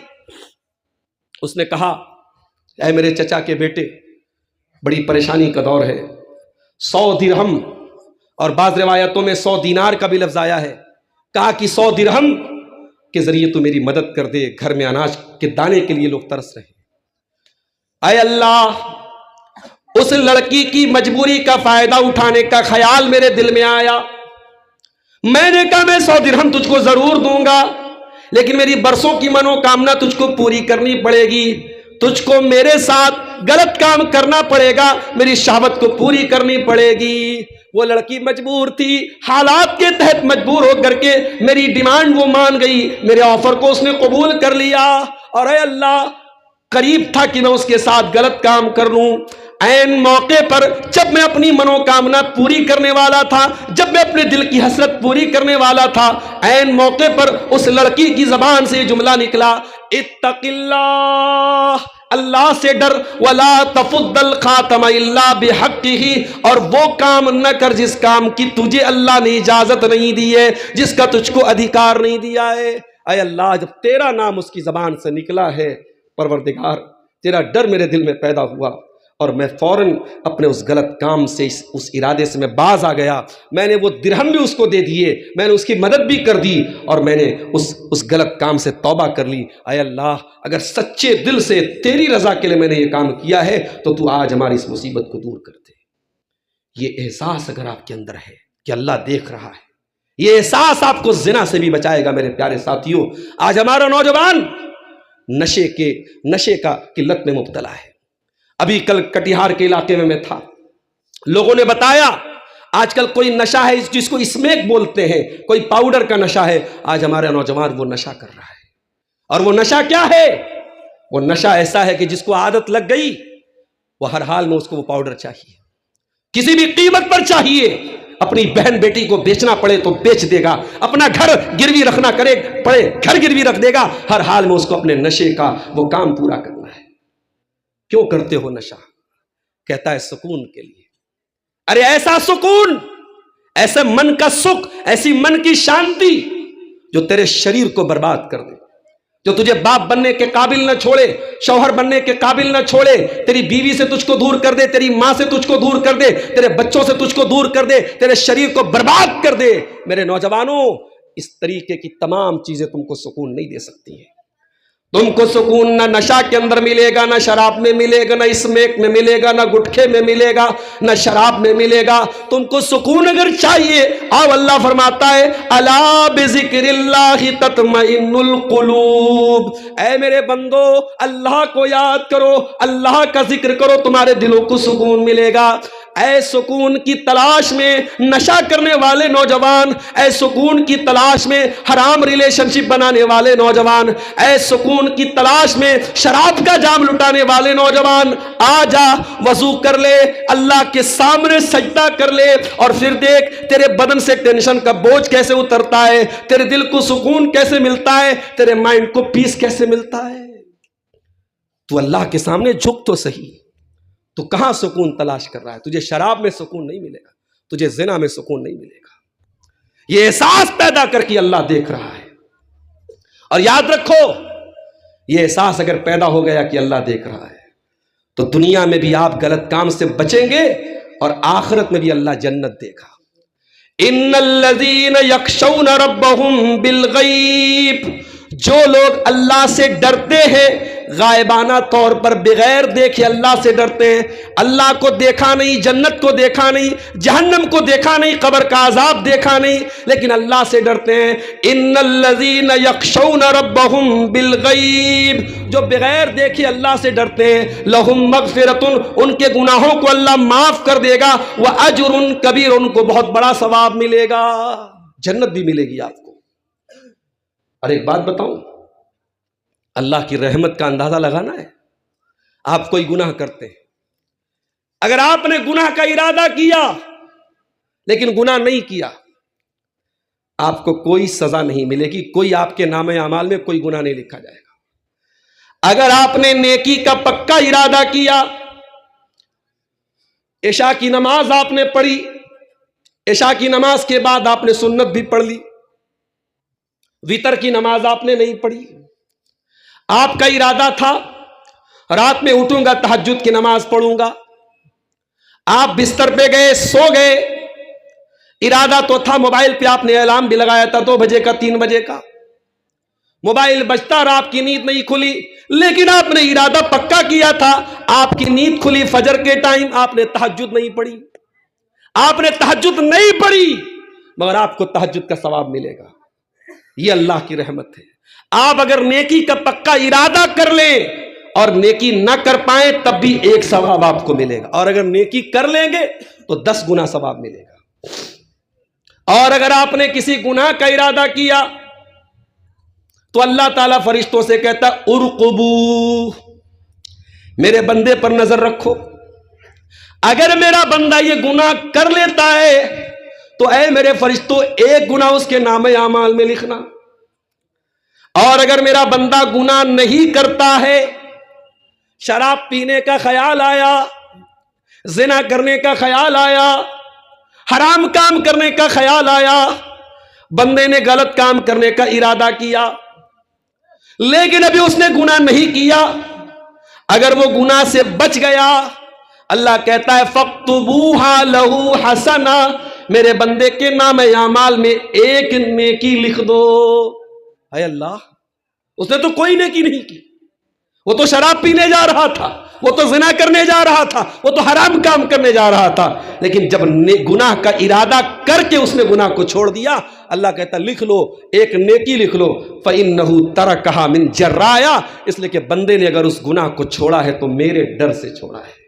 اس نے کہا, اے میرے چچا کے بیٹے, بڑی پریشانی کا دور ہے. 100 درہم, اور بعض روایتوں میں 100 دینار کا بھی لفظ آیا ہے. کہا کہ 100 درہم کے ذریعے تو میری مدد کر دے, گھر میں اناج کے دانے کے لیے لوگ ترس رہے ہیں. اے اللہ, اس لڑکی کی مجبوری کا فائدہ اٹھانے کا خیال میرے دل میں آیا. میں نے کہا میں 100 درہم تجھ کو ضرور دوں گا, لیکن میری برسوں کی منو کامنا تجھ کو پوری کرنی پڑے گی. تجھ کو میرے ساتھ غلط کام کرنا پڑے گا, میری شہوت کو پوری کرنی پڑے گی. وہ لڑکی مجبور تھی, حالات کے تحت مجبور ہو کر کے میری ڈیمانڈ وہ مان گئی, میرے آفر کو اس نے قبول کر لیا. اور اے اللہ, قریب تھا کہ میں اس کے ساتھ غلط کام کر لوں. عین موقع پر جب میں اپنی منوکامنا پوری کرنے والا تھا, جب میں اپنے دل کی حسرت پوری کرنے والا تھا, عین موقع پر اس لڑکی کی زبان سے یہ جملہ نکلا, اتق اللہ, اللہ سے ڈر, ولا تفض الخاتم الا بحقہ, اور وہ کام نہ کر جس کام کی تجھے اللہ نے اجازت نہیں دی ہے, جس کا تجھ کو ادھیکار نہیں دیا ہے. اے اللہ, جب تیرا نام اس کی زبان سے نکلا ہے, پروردگار تیرا ڈر میرے دل میں پیدا ہوا, اور میں فوراً اپنے اس غلط کام سے اس ارادے سے میں باز آ گیا. میں نے وہ درہم بھی اس کو دے دیے, میں نے اس کی مدد بھی کر دی, اور میں نے اس غلط کام سے توبہ کر لی. اے اللہ, اگر سچے دل سے تیری رضا کے لیے میں نے یہ کام کیا ہے تو تو آج ہماری اس مصیبت کو دور کر دے. یہ احساس اگر آپ کے اندر ہے کہ اللہ دیکھ رہا ہے, یہ احساس آپ کو زنا سے بھی بچائے گا. میرے پیارے ساتھیوں, آج ہمارا نوجوان نشے کا قلت میں مبتلا ہے. ابھی کل کٹیہار کے علاقے میں تھا, لوگوں نے بتایا آج کل کوئی نشہ ہے جس کو اسمیک بولتے ہیں, کوئی پاؤڈر کا نشہ ہے. آج ہمارا نوجوان وہ نشہ کر رہا ہے. اور وہ نشہ کیا ہے؟ وہ نشہ ایسا ہے کہ جس کو عادت لگ گئی وہ ہر حال میں اس کو وہ پاؤڈر چاہیے, کسی بھی قیمت پر چاہیے. اپنی بہن بیٹی کو بیچنا پڑے تو بیچ دے گا, اپنا گھر گروی رکھنا پڑے گھر گروی رکھ دے گا. ہر حال میں اس کو اپنے نشے کا وہ کام پورا کرنا ہے. کیوں کرتے ہو نشہ؟ کہتا ہے سکون کے لیے. ارے ایسا سکون, ایسے من کا سکھ, ایسی من کی شانتی جو تیرے شریر کو برباد کر دے, جو تجھے باپ بننے کے قابل نہ چھوڑے, شوہر بننے کے قابل نہ چھوڑے, تیری بیوی سے تجھ کو دور کر دے, تیری ماں سے تجھ کو دور کر دے, تیرے بچوں سے تجھ کو دور کر دے, تیرے شریر کو برباد کر دے. میرے نوجوانوں, اس طریقے کی تمام چیزیں تم کو سکون نہیں دے سکتی ہیں. تم کو سکون نہ نشہ کے اندر ملے گا, نہ شراب میں ملے گا, نہ اسمیک میں ملے گا, نہ گٹکھے میں ملے گا, نہ شراب میں ملے گا. تم کو سکون اگر چاہیے, آؤ اللہ فرماتا ہے الا بذکر اللہ تطمئن القلوب. اے میرے بندو, اللہ کو یاد کرو, اللہ کا ذکر کرو, تمہارے دلوں کو سکون ملے گا. اے سکون کی تلاش میں نشہ کرنے والے نوجوان, اے سکون کی تلاش میں حرام ریلیشن شپ بنانے والے نوجوان, اے سکون کی تلاش میں شراب کا جام لٹانے والے نوجوان, آ جا, وضو کر لے, اللہ کے سامنے سجدہ کر لے, اور پھر دیکھ تیرے بدن سے ٹینشن کا بوجھ کیسے اترتا ہے, تیرے دل کو سکون کیسے ملتا ہے, تیرے مائنڈ کو پیس کیسے ملتا ہے. تو اللہ کے سامنے جھک تو صحیح. تو کہاں سکون تلاش کر رہا ہے؟ تجھے شراب میں سکون نہیں ملے گا, تجھے زنا میں سکون نہیں ملے گا. یہ احساس پیدا کر کے اللہ دیکھ رہا ہے. اور یاد رکھو, یہ احساس اگر پیدا ہو گیا کہ اللہ دیکھ رہا ہے تو دنیا میں بھی آپ غلط کام سے بچیں گے, اور آخرت میں بھی اللہ جنت دے گا. ان الذین یخشون ربهم بالغیب, جو لوگ اللہ سے ڈرتے ہیں غائبانہ طور پر, بغیر دیکھے اللہ سے ڈرتے ہیں. اللہ کو دیکھا نہیں, جنت کو دیکھا نہیں, جہنم کو دیکھا نہیں, قبر کا عذاب دیکھا نہیں, لیکن اللہ سے ڈرتے ہیں. ان الذین یخشون ربهم بالغیب, جو بغیر دیکھے اللہ سے ڈرتے ہیں, لہم مغفرۃ, ان کے گناہوں کو اللہ معاف کر دے گا, واجر کبیر, ان کو بہت بڑا ثواب ملے گا, جنت بھی ملے گی آپ کو. اور ایک بات بتاؤں, اللہ کی رحمت کا اندازہ لگانا ہے. آپ کوئی گناہ کرتے ہیں, اگر آپ نے گناہ کا ارادہ کیا لیکن گناہ نہیں کیا, آپ کو کوئی سزا نہیں ملے گی, کوئی آپ کے نامہ اعمال میں کوئی گناہ نہیں لکھا جائے گا. اگر آپ نے نیکی کا پکا ارادہ کیا, عشاء کی نماز آپ نے پڑھی, عشاء کی نماز کے بعد آپ نے سنت بھی پڑھ لی, وتر کی نماز آپ نے نہیں پڑھی, آپ کا ارادہ تھا رات میں اٹھوں گا تہجد کی نماز پڑھوں گا, آپ بستر پہ گئے, سو گئے, ارادہ تو تھا, موبائل پہ آپ نے الارم بھی لگایا تھا 2 بجے کا, 3 بجے کا, موبائل بجتا اور آپ کی نیند نہیں کھلی, لیکن آپ نے ارادہ پکا کیا تھا, آپ کی نیند کھلی فجر کے ٹائم, آپ نے تہجد نہیں پڑھی, آپ نے تہجد نہیں پڑھی, مگر آپ کو تہجد کا ثواب ملے گا. یہ اللہ کی رحمت ہے. آپ اگر نیکی کا پکا ارادہ کر لیں اور نیکی نہ کر پائیں تب بھی ایک ثواب آپ کو ملے گا, اور اگر نیکی کر لیں گے تو 10 گنا ثواب ملے گا. اور اگر آپ نے کسی گناہ کا ارادہ کیا تو اللہ تعالیٰ فرشتوں سے کہتا ارقبو, میرے بندے پر نظر رکھو, اگر میرا بندہ یہ گناہ کر لیتا ہے تو اے میرے فرشتوں ایک گناہ اس کے نامہ اعمال میں لکھنا, اور اگر میرا بندہ گناہ نہیں کرتا ہے, شراب پینے کا خیال آیا, زنا کرنے کا خیال آیا, حرام کام کرنے کا خیال آیا, بندے نے غلط کام کرنے کا ارادہ کیا لیکن ابھی اس نے گناہ نہیں کیا, اگر وہ گناہ سے بچ گیا, اللہ کہتا ہے فَاكْتُبُوهَا لَهُ حَسَنًا، میرے بندے کے نام اعمال میں ایک نیکی لکھ دو۔ اے اللہ، اس نے تو کوئی نیکی نہیں کی، وہ تو شراب پینے جا رہا تھا، وہ تو زنا کرنے جا رہا تھا، وہ تو حرام کام کرنے جا رہا تھا، لیکن جب گناہ کا ارادہ کر کے اس نے گناہ کو چھوڑ دیا، اللہ کہتا لکھ لو، ایک نیکی لکھ لو۔ فَإِنَّهُ تَرَكَهَا مِن جَرَّايَا، اس لیے کہ بندے نے اگر اس گناہ کو چھوڑا ہے تو میرے ڈر سے چھوڑا ہے،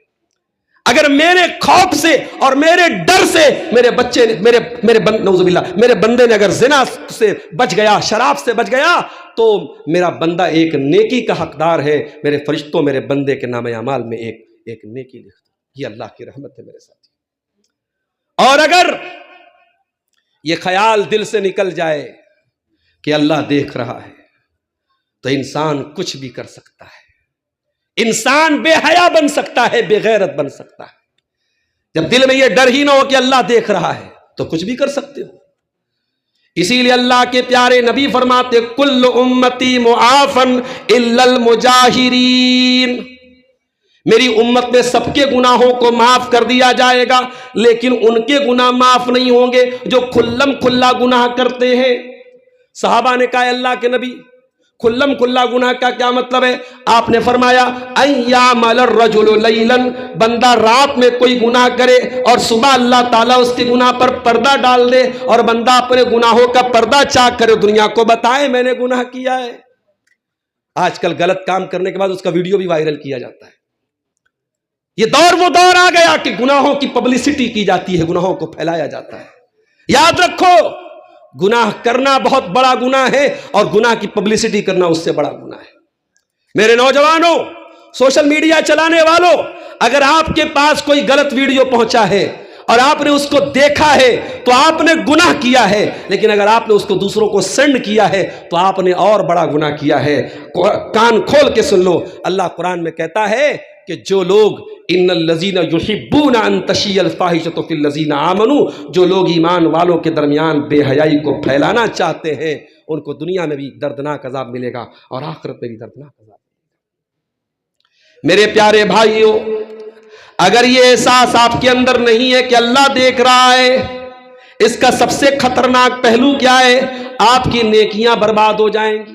اگر میرے خوف سے اور میرے ڈر سے میرے بچے نے نعوذ باللہ میرے بندے نے اگر زنا سے بچ گیا، شراب سے بچ گیا، تو میرا بندہ ایک نیکی کا حقدار ہے۔ میرے فرشتوں میرے بندے کے نام اعمال میں ایک نیکی لکھ دو۔ یہ اللہ کی رحمت ہے میرے ساتھ۔ اور اگر یہ خیال دل سے نکل جائے کہ اللہ دیکھ رہا ہے، تو انسان کچھ بھی کر سکتا ہے، انسان بے حیا بن سکتا ہے، بے غیرت بن سکتا ہے۔ جب دل میں یہ ڈر ہی نہ ہو کہ اللہ دیکھ رہا ہے تو کچھ بھی کر سکتے ہو۔ اسی لیے اللہ کے پیارے نبی فرماتے کل امتی معافن الا المجاہرین، میری امت میں سب کے گناہوں کو معاف کر دیا جائے گا، لیکن ان کے گناہ معاف نہیں ہوں گے جو کھلم کھلا گناہ کرتے ہیں۔ صحابہ نے کہا اللہ کے نبی کھلم کھلا گناہ کا کیا مطلب ہے؟ آپ نے فرمایا ایعمل الرجل لیلا، بندہ رات میں کوئی گناہ کرے اور صبح اللہ تعالیٰ اس کے گناہ پر پردہ ڈال دے، اور بندہ اپنے گناہوں کا پردہ چاک کرے، دنیا کو بتائے میں نے گناہ کیا ہے۔ آج کل غلط کام کرنے کے بعد اس کا ویڈیو بھی وائرل کیا جاتا ہے۔ یہ دور وہ دور آ گیا کہ گناہوں کی پبلسٹی کی جاتی ہے، گناہوں کو پھیلایا جاتا ہے۔ یاد رکھو، گناہ کرنا بہت بڑا گناہ ہے، اور گناہ کی پبلسٹی کرنا اس سے بڑا گناہ ہے۔ میرے نوجوانوں، سوشل میڈیا چلانے والوں، اگر آپ کے پاس کوئی غلط ویڈیو پہنچا ہے اور آپ نے اس کو دیکھا ہے تو آپ نے گناہ کیا ہے، لیکن اگر آپ نے اس کو دوسروں کو سینڈ کیا ہے تو آپ نے اور بڑا گناہ کیا ہے۔ کان کھول کے سن لو، اللہ قرآن میں کہتا ہے کہ جو لوگ ان الذین یحبون ان تشیع الفاحشۃ فی الذین آمنوا، جو لوگ ایمان والوں کے درمیان بے حیائی کو پھیلانا چاہتے ہیں، ان کو دنیا میں بھی دردناک عذاب ملے گا اور آخرت میں بھی دردناک عذاب ملے گا۔ میرے پیارے بھائیوں، اگر یہ احساس آپ کے اندر نہیں ہے کہ اللہ دیکھ رہا ہے، اس کا سب سے خطرناک پہلو کیا ہے؟ آپ کی نیکیاں برباد ہو جائیں گی،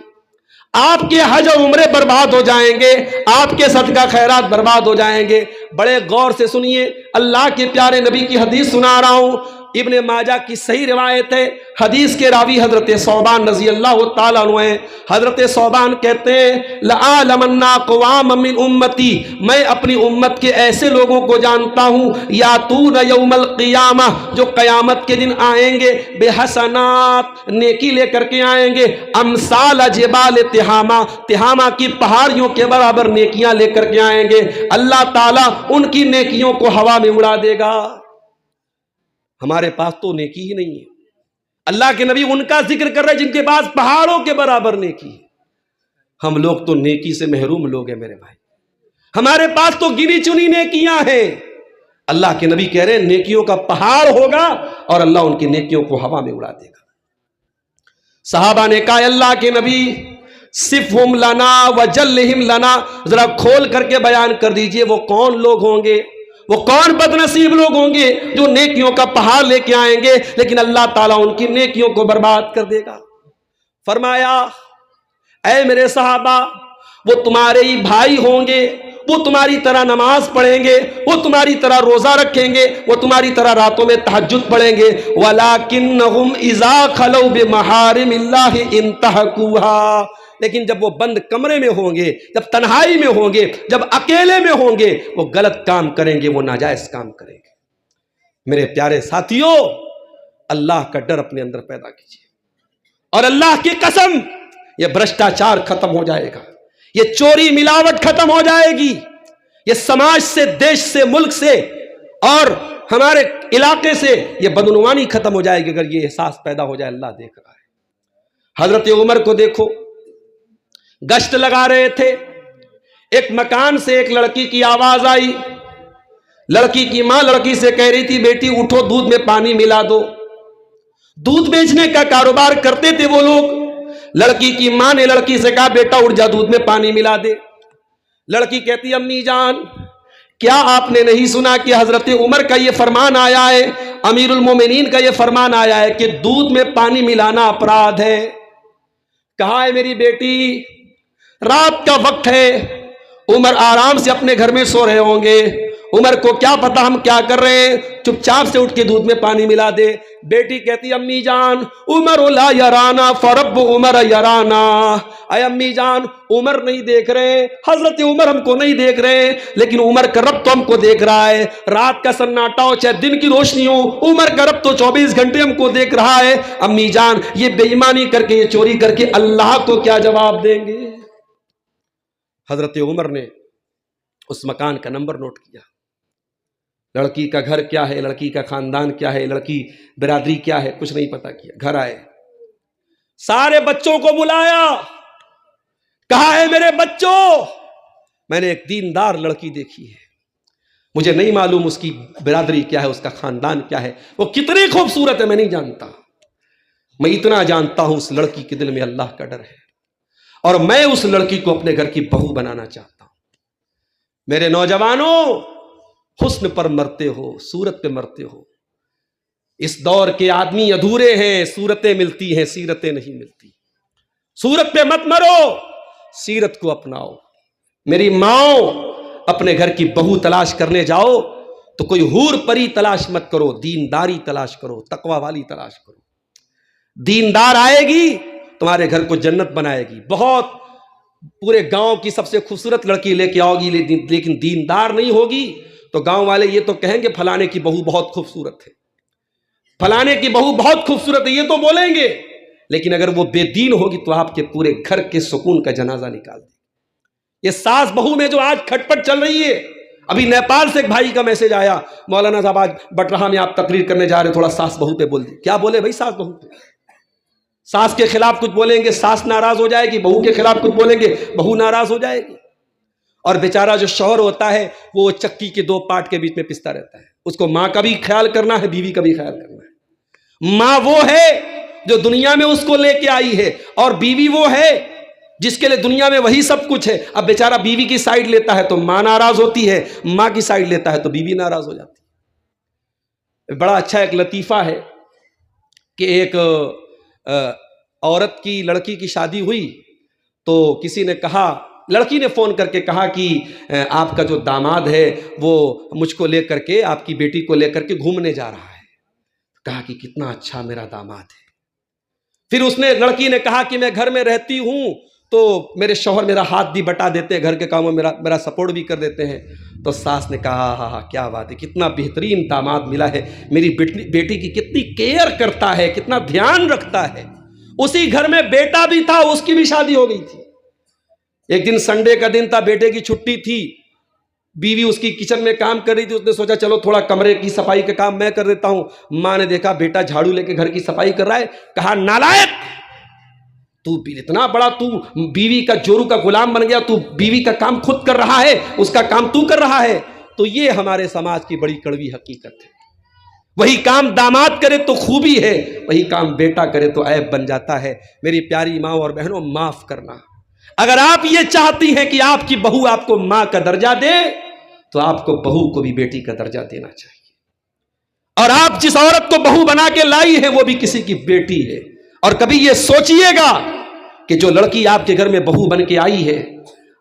آپ کے حج و عمرے برباد ہو جائیں گے، آپ کے صدقہ خیرات برباد ہو جائیں گے۔ بڑے غور سے سنیے، اللہ کے پیارے نبی کی حدیث سنا رہا ہوں، ابن ماجہ کی صحیح روایت ہے۔ حدیث کے راوی حضرت ثوبان رضی اللہ تعالیٰ عنہ ہیں۔ حضرت ثوبان کہتے ہیں لَأَعْلَمَنَّ أَقْوَامًا مِّنْ أُمَّتِي، میں اپنی امت کے ایسے لوگوں کو جانتا ہوں یاتون یوم القیامہ، جو قیامت کے دن آئیں گے بحسنات، نیکی لے کر کے آئیں گے، امثال جبال تہامہ، تہامہ کی پہاڑیوں کے برابر نیکیاں لے کر کے آئیں گے۔ اللہ تعالیٰ ان کی نیکیوں کو ہوا میں اڑا دے گا۔ ہمارے پاس تو نیکی ہی نہیں ہے۔ اللہ کے نبی ان کا ذکر کر رہے جن کے پاس پہاڑوں کے برابر نیکی ہے۔ ہم لوگ تو نیکی سے محروم لوگ ہیں میرے بھائی، ہمارے پاس تو گنی چنی نیکیاں ہیں۔ اللہ کے نبی کہہ رہے ہیں نیکیوں کا پہاڑ ہوگا اور اللہ ان کی نیکیوں کو ہوا میں اڑا دے گا۔ صحابہ نے کہا اللہ کے نبی صفہم لنا وجلہم لنا، ذرا کھول کر کے بیان کر دیجئے وہ کون لوگ ہوں گے، وہ کون بد نصیب لوگ ہوں گے جو نیکیوں کا پہاڑ لے کے آئیں گے لیکن اللہ تعالیٰ ان کی نیکیوں کو برباد کر دے گا۔ فرمایا اے میرے صحابہ، وہ تمہارے ہی بھائی ہوں گے، وہ تمہاری طرح نماز پڑھیں گے، وہ تمہاری طرح روزہ رکھیں گے، وہ تمہاری طرح راتوں میں تہجد پڑھیں گے، وَلَكِنَّهُمْ إِذَا خَلَوْا بِمَحَارِمِ اللَّهِ انْتَهَكُوهَا، لیکن جب وہ بند کمرے میں ہوں گے، جب تنہائی میں ہوں گے، جب اکیلے میں ہوں گے، وہ غلط کام کریں گے، وہ ناجائز کام کریں گے۔ میرے پیارے ساتھیوں، اللہ کا ڈر اپنے اندر پیدا کیجیے، اور اللہ کی قسم یہ بھرشٹاچار ختم ہو جائے گا، یہ چوری ملاوٹ ختم ہو جائے گی، یہ سماج سے، دیش سے، ملک سے اور ہمارے علاقے سے یہ بدعنوانی ختم ہو جائے گی اگر یہ احساس پیدا ہو جائے اللہ دیکھ رہا ہے۔ حضرت عمر کو دیکھو، گشت لگا رہے تھے، ایک مکان سے ایک لڑکی کی آواز آئی، لڑکی کی ماں لڑکی سے کہہ رہی تھی بیٹی اٹھو دودھ میں پانی ملا دو۔ دودھ بیچنے کا کاروبار کرتے تھے وہ لوگ۔ لڑکی کی ماں نے لڑکی سے کہا بیٹا اٹھ جا دودھ میں پانی ملا دے۔ لڑکی کہتی امی جان کیا آپ نے نہیں سنا کہ حضرت عمر کا یہ فرمان آیا ہے، امیر المومنین کا یہ فرمان آیا ہے کہ دودھ میں پانی ملانا اپرادھ ہے؟ کہاں ہے میری بیٹی؟ رات کا وقت ہے، عمر آرام سے اپنے گھر میں سو رہے ہوں گے، عمر کو کیا پتا ہم کیا کر رہے ہیں، چپ چاپ سے اٹھ کے دودھ میں پانی ملا دے۔ بیٹی کہتی امی جان عمر لا یرانا فرب عمر یرانا، اے امی جان عمر نہیں دیکھ رہے، حضرت عمر ہم کو نہیں دیکھ رہے، لیکن عمر کا رب تو ہم کو دیکھ رہا ہے۔ رات کا سناٹا ہو چاہے دن کی روشنی ہو، عمر کا رب تو 24 گھنٹے ہم کو دیکھ رہا ہے۔ امی جان یہ بے ایمانی کر کے، یہ چوری کر کے اللہ کو کیا جواب دیں گے؟ حضرت عمر نے اس مکان کا نمبر نوٹ کیا، لڑکی کا گھر کیا ہے، لڑکی کا خاندان کیا ہے، لڑکی برادری کیا ہے، کچھ نہیں پتا کیا۔ گھر آئے، سارے بچوں کو بلایا، کہا ہے میرے بچوں میں نے ایک دیندار لڑکی دیکھی ہے، مجھے نہیں معلوم اس کی برادری کیا ہے، اس کا خاندان کیا ہے، وہ کتنی خوبصورت ہے میں نہیں جانتا، میں اتنا جانتا ہوں اس لڑکی کے دل میں اللہ کا ڈر ہے، اور میں اس لڑکی کو اپنے گھر کی بہو بنانا چاہتا ہوں۔ میرے نوجوانوں، حسن پر مرتے ہو، صورت پہ مرتے ہو۔ اس دور کے آدمی ادھورے ہیں، صورتیں ملتی ہیں، سیرتیں نہیں ملتی۔ صورت پہ مت مرو، سیرت کو اپناؤ۔ میری ماؤں، اپنے گھر کی بہو تلاش کرنے جاؤ تو کوئی حور پری تلاش مت کرو، دینداری تلاش کرو، تقوی والی تلاش کرو۔ دیندار آئے گی تمہارے گھر کو جنت بنائے گی۔ بہت پورے گاؤں کی سب سے خوبصورت لڑکی لے کے آؤ گی، لیکن دیندار نہیں ہوگی تو گاؤں والے یہ تو کہیں گے فلانے کی بہو بہت خوبصورت ہے، فلانے کی بہو بہت خوبصورت ہے، یہ تو بولیں گے، لیکن اگر وہ بے دین ہوگی تو آپ کے پورے گھر کے سکون کا جنازہ نکال دے۔ یہ ساس بہو میں جو آج کھٹ پٹ چل رہی ہے، ابھی نیپال سے ایک بھائی کا میسج آیا، مولانا صاحب آج بٹرہا میں آپ تقریر کرنے جا رہے، تھوڑا ساس بہو پہ بول دی۔ کیا بولے بھائی ساس بہو پہ؟ ساس کے خلاف کچھ بولیں گے ساس ناراض ہو جائے گی، بہو کے خلاف کچھ بولیں گے بہو ناراض ہو جائے گی، اور بیچارہ جو شوہر ہوتا ہے وہ چکی کے دو پارٹ کے بیچ میں پستا رہتا ہے۔ اس کو ماں کا بھی خیال کرنا ہے، بیوی کا بھی خیال کرنا ہے۔ ماں وہ ہے جو دنیا میں اس کو لے کے آئی ہے، اور بیوی وہ ہے جس کے لیے دنیا میں وہی سب کچھ ہے۔ اب بیچارہ بیوی کی سائیڈ لیتا ہے تو ماں ناراض ہوتی ہے، ماں کی سائیڈ لیتا ہے تو بیوی ناراض ہو جاتی ہے۔ بڑا اچھا ایک لطیفہ ہے کہ ایک عورت کی لڑکی کی شادی ہوئی تو کسی نے کہا، لڑکی نے فون کر کے کہا کہ آپ کا جو داماد ہے وہ مجھ کو لے کر کے، آپ کی بیٹی کو لے کر کے گھومنے جا رہا ہے۔ کہا کہ کتنا اچھا میرا داماد ہے۔ پھر اس نے، لڑکی نے کہا کہ میں گھر میں رہتی ہوں تو میرے شوہر میرا ہاتھ بھی بٹا دیتے ہیں، گھر کے کاموں میں میرا سپورٹ بھی کر دیتے ہیں۔ تو ساس نے کہا ہاں ہاں کیا بات ہے، کتنا بہترین داماد ملا ہے، میری بیٹی کی کتنی کیئر کرتا ہے، کتنا دھیان رکھتا ہے۔ اسی گھر میں بیٹا بھی تھا، اس کی بھی شادی ہو گئی تھی۔ ایک دن سنڈے کا دن تھا، بیٹے کی چھٹی تھی، بیوی اس کی کچن میں کام کر رہی تھی، اس نے سوچا چلو تھوڑا کمرے کی صفائی کا کام میں کر دیتا ہوں۔ ماں نے دیکھا بیٹا جھاڑو لے کے گھر کی صفائی کر رہا ہے، کہا نالائق، تو اتنا بڑا، تو بیوی کا جورو کا غلام بن گیا، تو بیوی کا کام خود کر رہا ہے، اس کا کام تو کر رہا ہے۔ تو یہ ہمارے سماج کی بڑی کڑوی حقیقت ہے۔ وہی کام داماد کرے تو خوبی ہے، وہی کام بیٹا کرے تو عیب بن جاتا ہے۔ میری پیاری ماں اور بہنوں، معاف کرنا۔ اگر آپ یہ چاہتی ہیں کہ آپ کی بہو آپ کو ماں کا درجہ دے تو آپ کو بہو کو بھی بیٹی کا درجہ دینا چاہیے، اور آپ جس عورت کو بہو بنا کے لائی ہے وہ بھی کسی کی بیٹی ہے۔ اور کبھی یہ سوچئے گا کہ جو لڑکی آپ کے گھر میں بہو بن کے آئی ہے،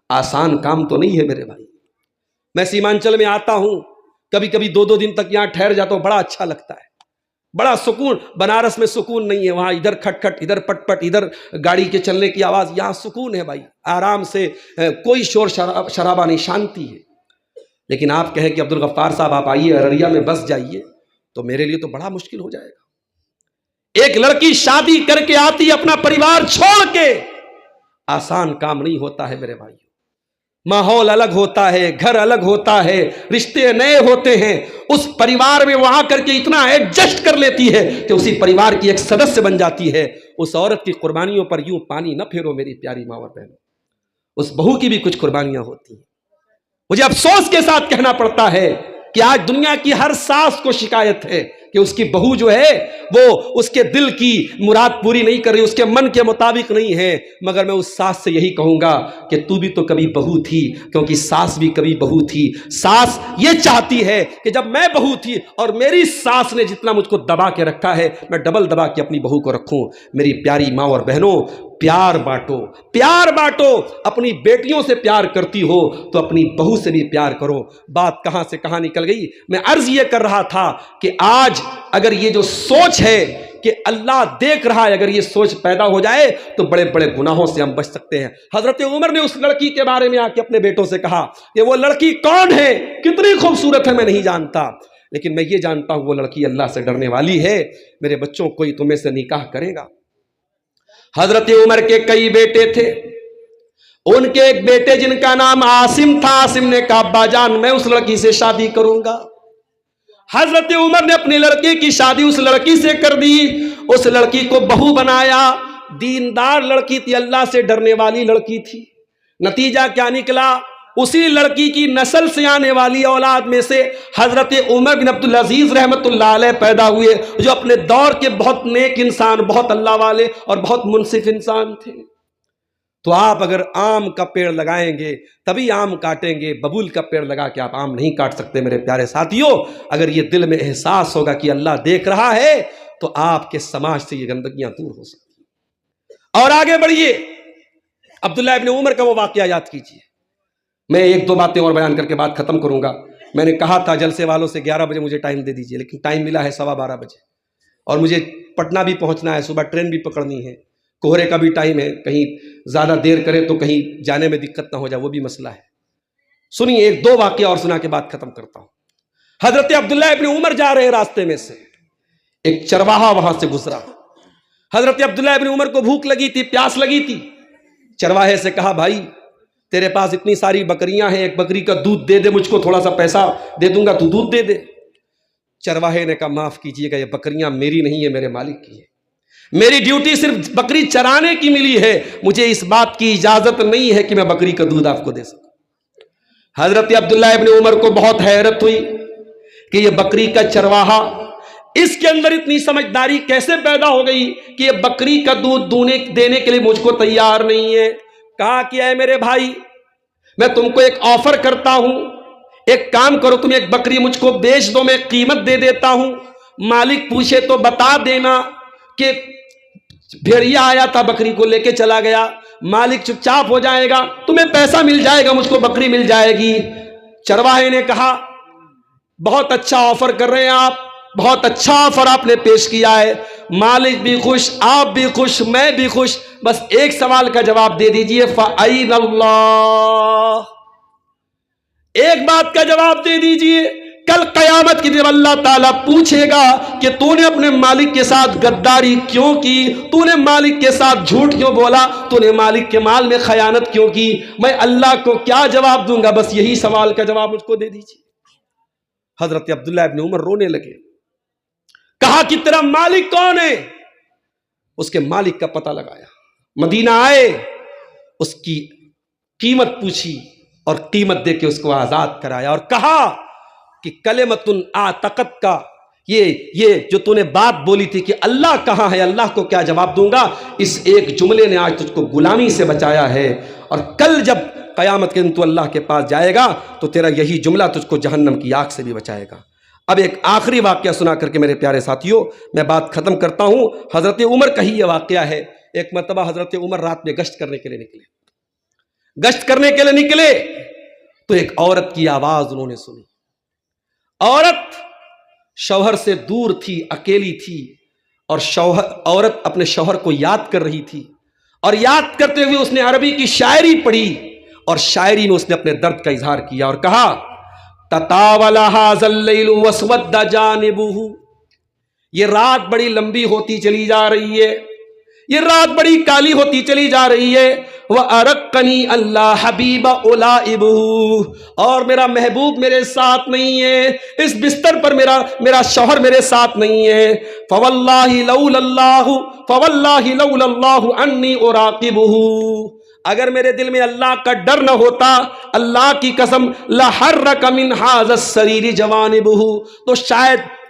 آسان کام تو نہیں ہے میرے بھائی۔ میں سیمانچل میں آتا ہوں، کبھی کبھی 2 دن تک یہاں ٹھہر جاتا ہوں، بڑا اچھا لگتا ہے، بڑا سکون۔ بنارس میں سکون نہیں ہے، وہاں ادھر کھٹ کھٹ، ادھر پٹ پٹ، ادھر گاڑی کے چلنے کی آواز، یہاں سکون ہے بھائی، آرام سے، کوئی شور شرابہ نہیں، شانتی ہے۔ لیکن آپ کہیں کہ عبدالغفار صاحب آپ آئیے ارریا میں بس جائیے، تو میرے لیے تو بڑا مشکل ہو جائے گا۔ ایک لڑکی شادی کر کے آتی اپنا پریوار چھوڑ کے، آسان کام نہیں ہوتا ہے میرے بھائی۔ ماحول الگ ہوتا ہے، گھر الگ ہوتا ہے، رشتے نئے ہوتے ہیں، اس پریوار میں وہاں کر کے اتنا ایڈجسٹ کر لیتی ہے کہ اسی پریوار کی ایک سدسیہ بن جاتی ہے۔ اس عورت کی قربانیوں پر یوں پانی نہ پھیرو میری پیاری ماں اور بہنوں، اس بہو کی بھی کچھ قربانیاں ہوتی ہیں۔ مجھے افسوس کے ساتھ کہنا پڑتا ہے کہ آج دنیا کی ہر ساس کو شکایت ہے کہ اس کی بہو جو ہے وہ اس کے دل کی مراد پوری نہیں کر رہی، اس کے من کے مطابق نہیں ہے، مگر میں اس ساس سے یہی کہوں گا کہ تو بھی تو کبھی بہو تھی، کیونکہ ساس بھی کبھی بہو تھی۔ ساس یہ چاہتی ہے کہ جب میں بہو تھی اور میری ساس نے جتنا مجھ کو دبا کے رکھا ہے میں ڈبل دبا کے اپنی بہو کو رکھوں۔ میری پیاری ماں اور بہنوں، پیار بانٹو، پیار بانٹو۔ اپنی بیٹیوں سے پیار کرتی ہو تو اپنی بہو سے بھی پیار کرو۔ بات کہاں سے کہاں نکل گئی، میں عرض یہ کر رہا تھا کہ آج اگر یہ جو سوچ ہے کہ اللہ دیکھ رہا ہے، اگر یہ سوچ پیدا ہو جائے تو بڑے بڑے گناہوں سے ہم بچ سکتے ہیں۔ حضرت عمر نے اس لڑکی کے بارے میں آ کے اپنے بیٹوں سے کہا کہ وہ لڑکی کون ہے، کتنی خوبصورت ہے میں نہیں جانتا، لیکن میں یہ جانتا ہوں وہ لڑکی اللہ سے ڈرنے والی ہے، میرے بچوں کوئی تمہیں سے نکاح کرے گا۔ حضرت عمر کے کئی بیٹے تھے، ان کے ایک بیٹے جن کا نام عاصم تھا، عاصم نے کہا ابا جان میں اس لڑکی سے شادی کروں گا۔ حضرت عمر نے اپنی لڑکی کی شادی اس لڑکی سے کر دی، اس لڑکی کو بہو بنایا، دیندار لڑکی تھی، اللہ سے ڈرنے والی لڑکی تھی۔ نتیجہ کیا نکلا، اسی لڑکی کی نسل سے آنے والی اولاد میں سے حضرت عمر بن عبدالعزیز رحمت اللہ علیہ پیدا ہوئے، جو اپنے دور کے بہت نیک انسان، بہت اللہ والے اور بہت منصف انسان تھے۔ تو آپ اگر آم کا پیڑ لگائیں گے تبھی آم کاٹیں گے، ببول کا پیڑ لگا کے آپ آم نہیں کاٹ سکتے۔ میرے پیارے ساتھیوں، اگر یہ دل میں احساس ہوگا کہ اللہ دیکھ رہا ہے تو آپ کے سماج سے یہ گندگیاں دور ہو سکتی ہیں۔ اور آگے بڑھیے، عبداللہ ابن عمر کا وہ واقعہ یاد کیجیے۔ میں ایک دو باتیں اور بیان کر کے بات ختم کروں گا۔ میں نے کہا تھا جلسے والوں سے 11 بجے مجھے ٹائم دے دیجیے، لیکن ٹائم ملا ہے 12:15 بجے، اور مجھے پٹنہ بھی پہنچنا ہے، صبح ٹرین بھی پکڑنی ہے، کوہرے کا بھی ٹائم ہے، کہیں زیادہ دیر کرے تو کہیں جانے میں دقت نہ ہو جائے، وہ بھی مسئلہ ہے۔ سنیے ایک دو واقعہ اور سنا کے بعد ختم کرتا ہوں۔ حضرت عبداللہ ابن عمر جا رہے راستے میں سے ایک چرواہا وہاں سے گزرا۔ حضرت عبداللہ ابن عمر کو بھوک لگی تھی، پیاس لگی تھی۔ چرواہے سے کہا بھائی تیرے پاس اتنی ساری بکریاں ہیں، ایک بکری کا دودھ دے دے، مجھ کو تھوڑا سا پیسہ دے دوں گا، تو دودھ دے دے۔ چرواہے نے کہا معاف کیجیے گا، یہ بکریاں میری نہیں ہے، میرے مالک کی ہے، میری ڈیوٹی صرف بکری چرانے کی ملی ہے، مجھے اس بات کی اجازت نہیں ہے کہ میں بکری کا دودھ آپ کو دے سکوں۔ حضرت عبداللہ ابن عمر کو بہت حیرت ہوئی کہ یہ بکری کا چرواہا، اس کے اندر اتنی سمجھداری کیسے پیدا ہو گئی کہ یہ بکری کا دودھ دینے کے لیے مجھ کو تیار نہیں ہے۔ کہا کہ اے میرے بھائی، میں تم کو ایک آفر کرتا ہوں، ایک کام کرو، تم ایک بکری مجھ کو بیچ دو، میں قیمت دے دیتا ہوں، مالک پوچھے تو بتا دینا کہ بھیڑیا آیا تھا بکری کو لے کے چلا گیا، مالک چپ چاپ ہو جائے گا، تمہیں پیسہ مل جائے گا، مجھ کو بکری مل جائے گی۔ چرواہے نے کہا بہت اچھا آفر کر رہے ہیں آپ، بہت اچھا آفر آپ نے پیش کیا ہے، مالک بھی خوش، آپ بھی خوش، میں بھی خوش، بس ایک سوال کا جواب دے دیجئے، فَأَيْنَ اللَّهُ، ایک بات کا جواب دے دیجئے، کل قیامت کی دن اللہ تعالیٰ پوچھے گا کہ تو نے اپنے مالک کے ساتھ غداری کیوں کی، تو نے مالک کے ساتھ جھوٹ کیوں بولا، تو نے مالک کے مال میں خیانت کیوں کی، میں اللہ کو کیا جواب دوں گا، بس یہی سوال کا جواب مجھ کو دے دیجئے۔ حضرت عبداللہ ابن عمر رونے لگے، کہا کہ تیرا مالک کون ہے؟ اس کے مالک کا پتہ لگایا، مدینہ آئے، اس کی قیمت پوچھی اور قیمت دے کے اس کو آزاد کرایا، اور کہا کہ کلمۃ اعتقد کا یہ جو تو نے بات بولی تھی کہ اللہ کہاں ہے، اللہ کو کیا جواب دوں گا، اس ایک جملے نے آج تجھ کو غلامی سے بچایا ہے، اور کل جب قیامت کے دن تو اللہ کے پاس جائے گا تو تیرا یہی جملہ تجھ کو جہنم کی آگ سے بھی بچائے گا۔ اب ایک آخری واقعہ سنا کر کے میرے پیارے ساتھیوں میں بات ختم کرتا ہوں۔ حضرت عمر کا ہی یہ واقعہ ہے۔ ایک مرتبہ حضرت عمر رات میں گشت کرنے کے لیے نکلے تو ایک عورت کی آواز انہوں نے سنی۔ عورت شوہر سے دور تھی، اکیلی تھی، اور عورت اپنے شوہر کو یاد کر رہی تھی، اور یاد کرتے ہوئے اس نے عربی کی شاعری پڑھی، اور شاعری میں اس نے اپنے درد کا اظہار کیا اور کہا تطاول ھذا اللیل واسود جانبہ، یہ رات بڑی لمبی ہوتی چلی جا رہی ہے، یہ رات بڑی کالی ہوتی چلی جا رہی ہے، وَأَرَقَّنِي اللَّهُ حَبِيبَ أُولَائِبُهُ، اور میرا محبوب میرے ساتھ نہیں ہے، اس بستر پر میرا شوہر میرے ساتھ نہیں ہے، فَوَاللَّهِ لَوْلَا اللَّهُ أَنِّي أُرَاقِبُهُ، اگر میرے دل میں اللہ کا ڈر نہ ہوتا، اللہ کی قسم لَحَرَّكَ مِنْ هَذَا السَّرِيرِ جَوَانِبُهُ، تو شاید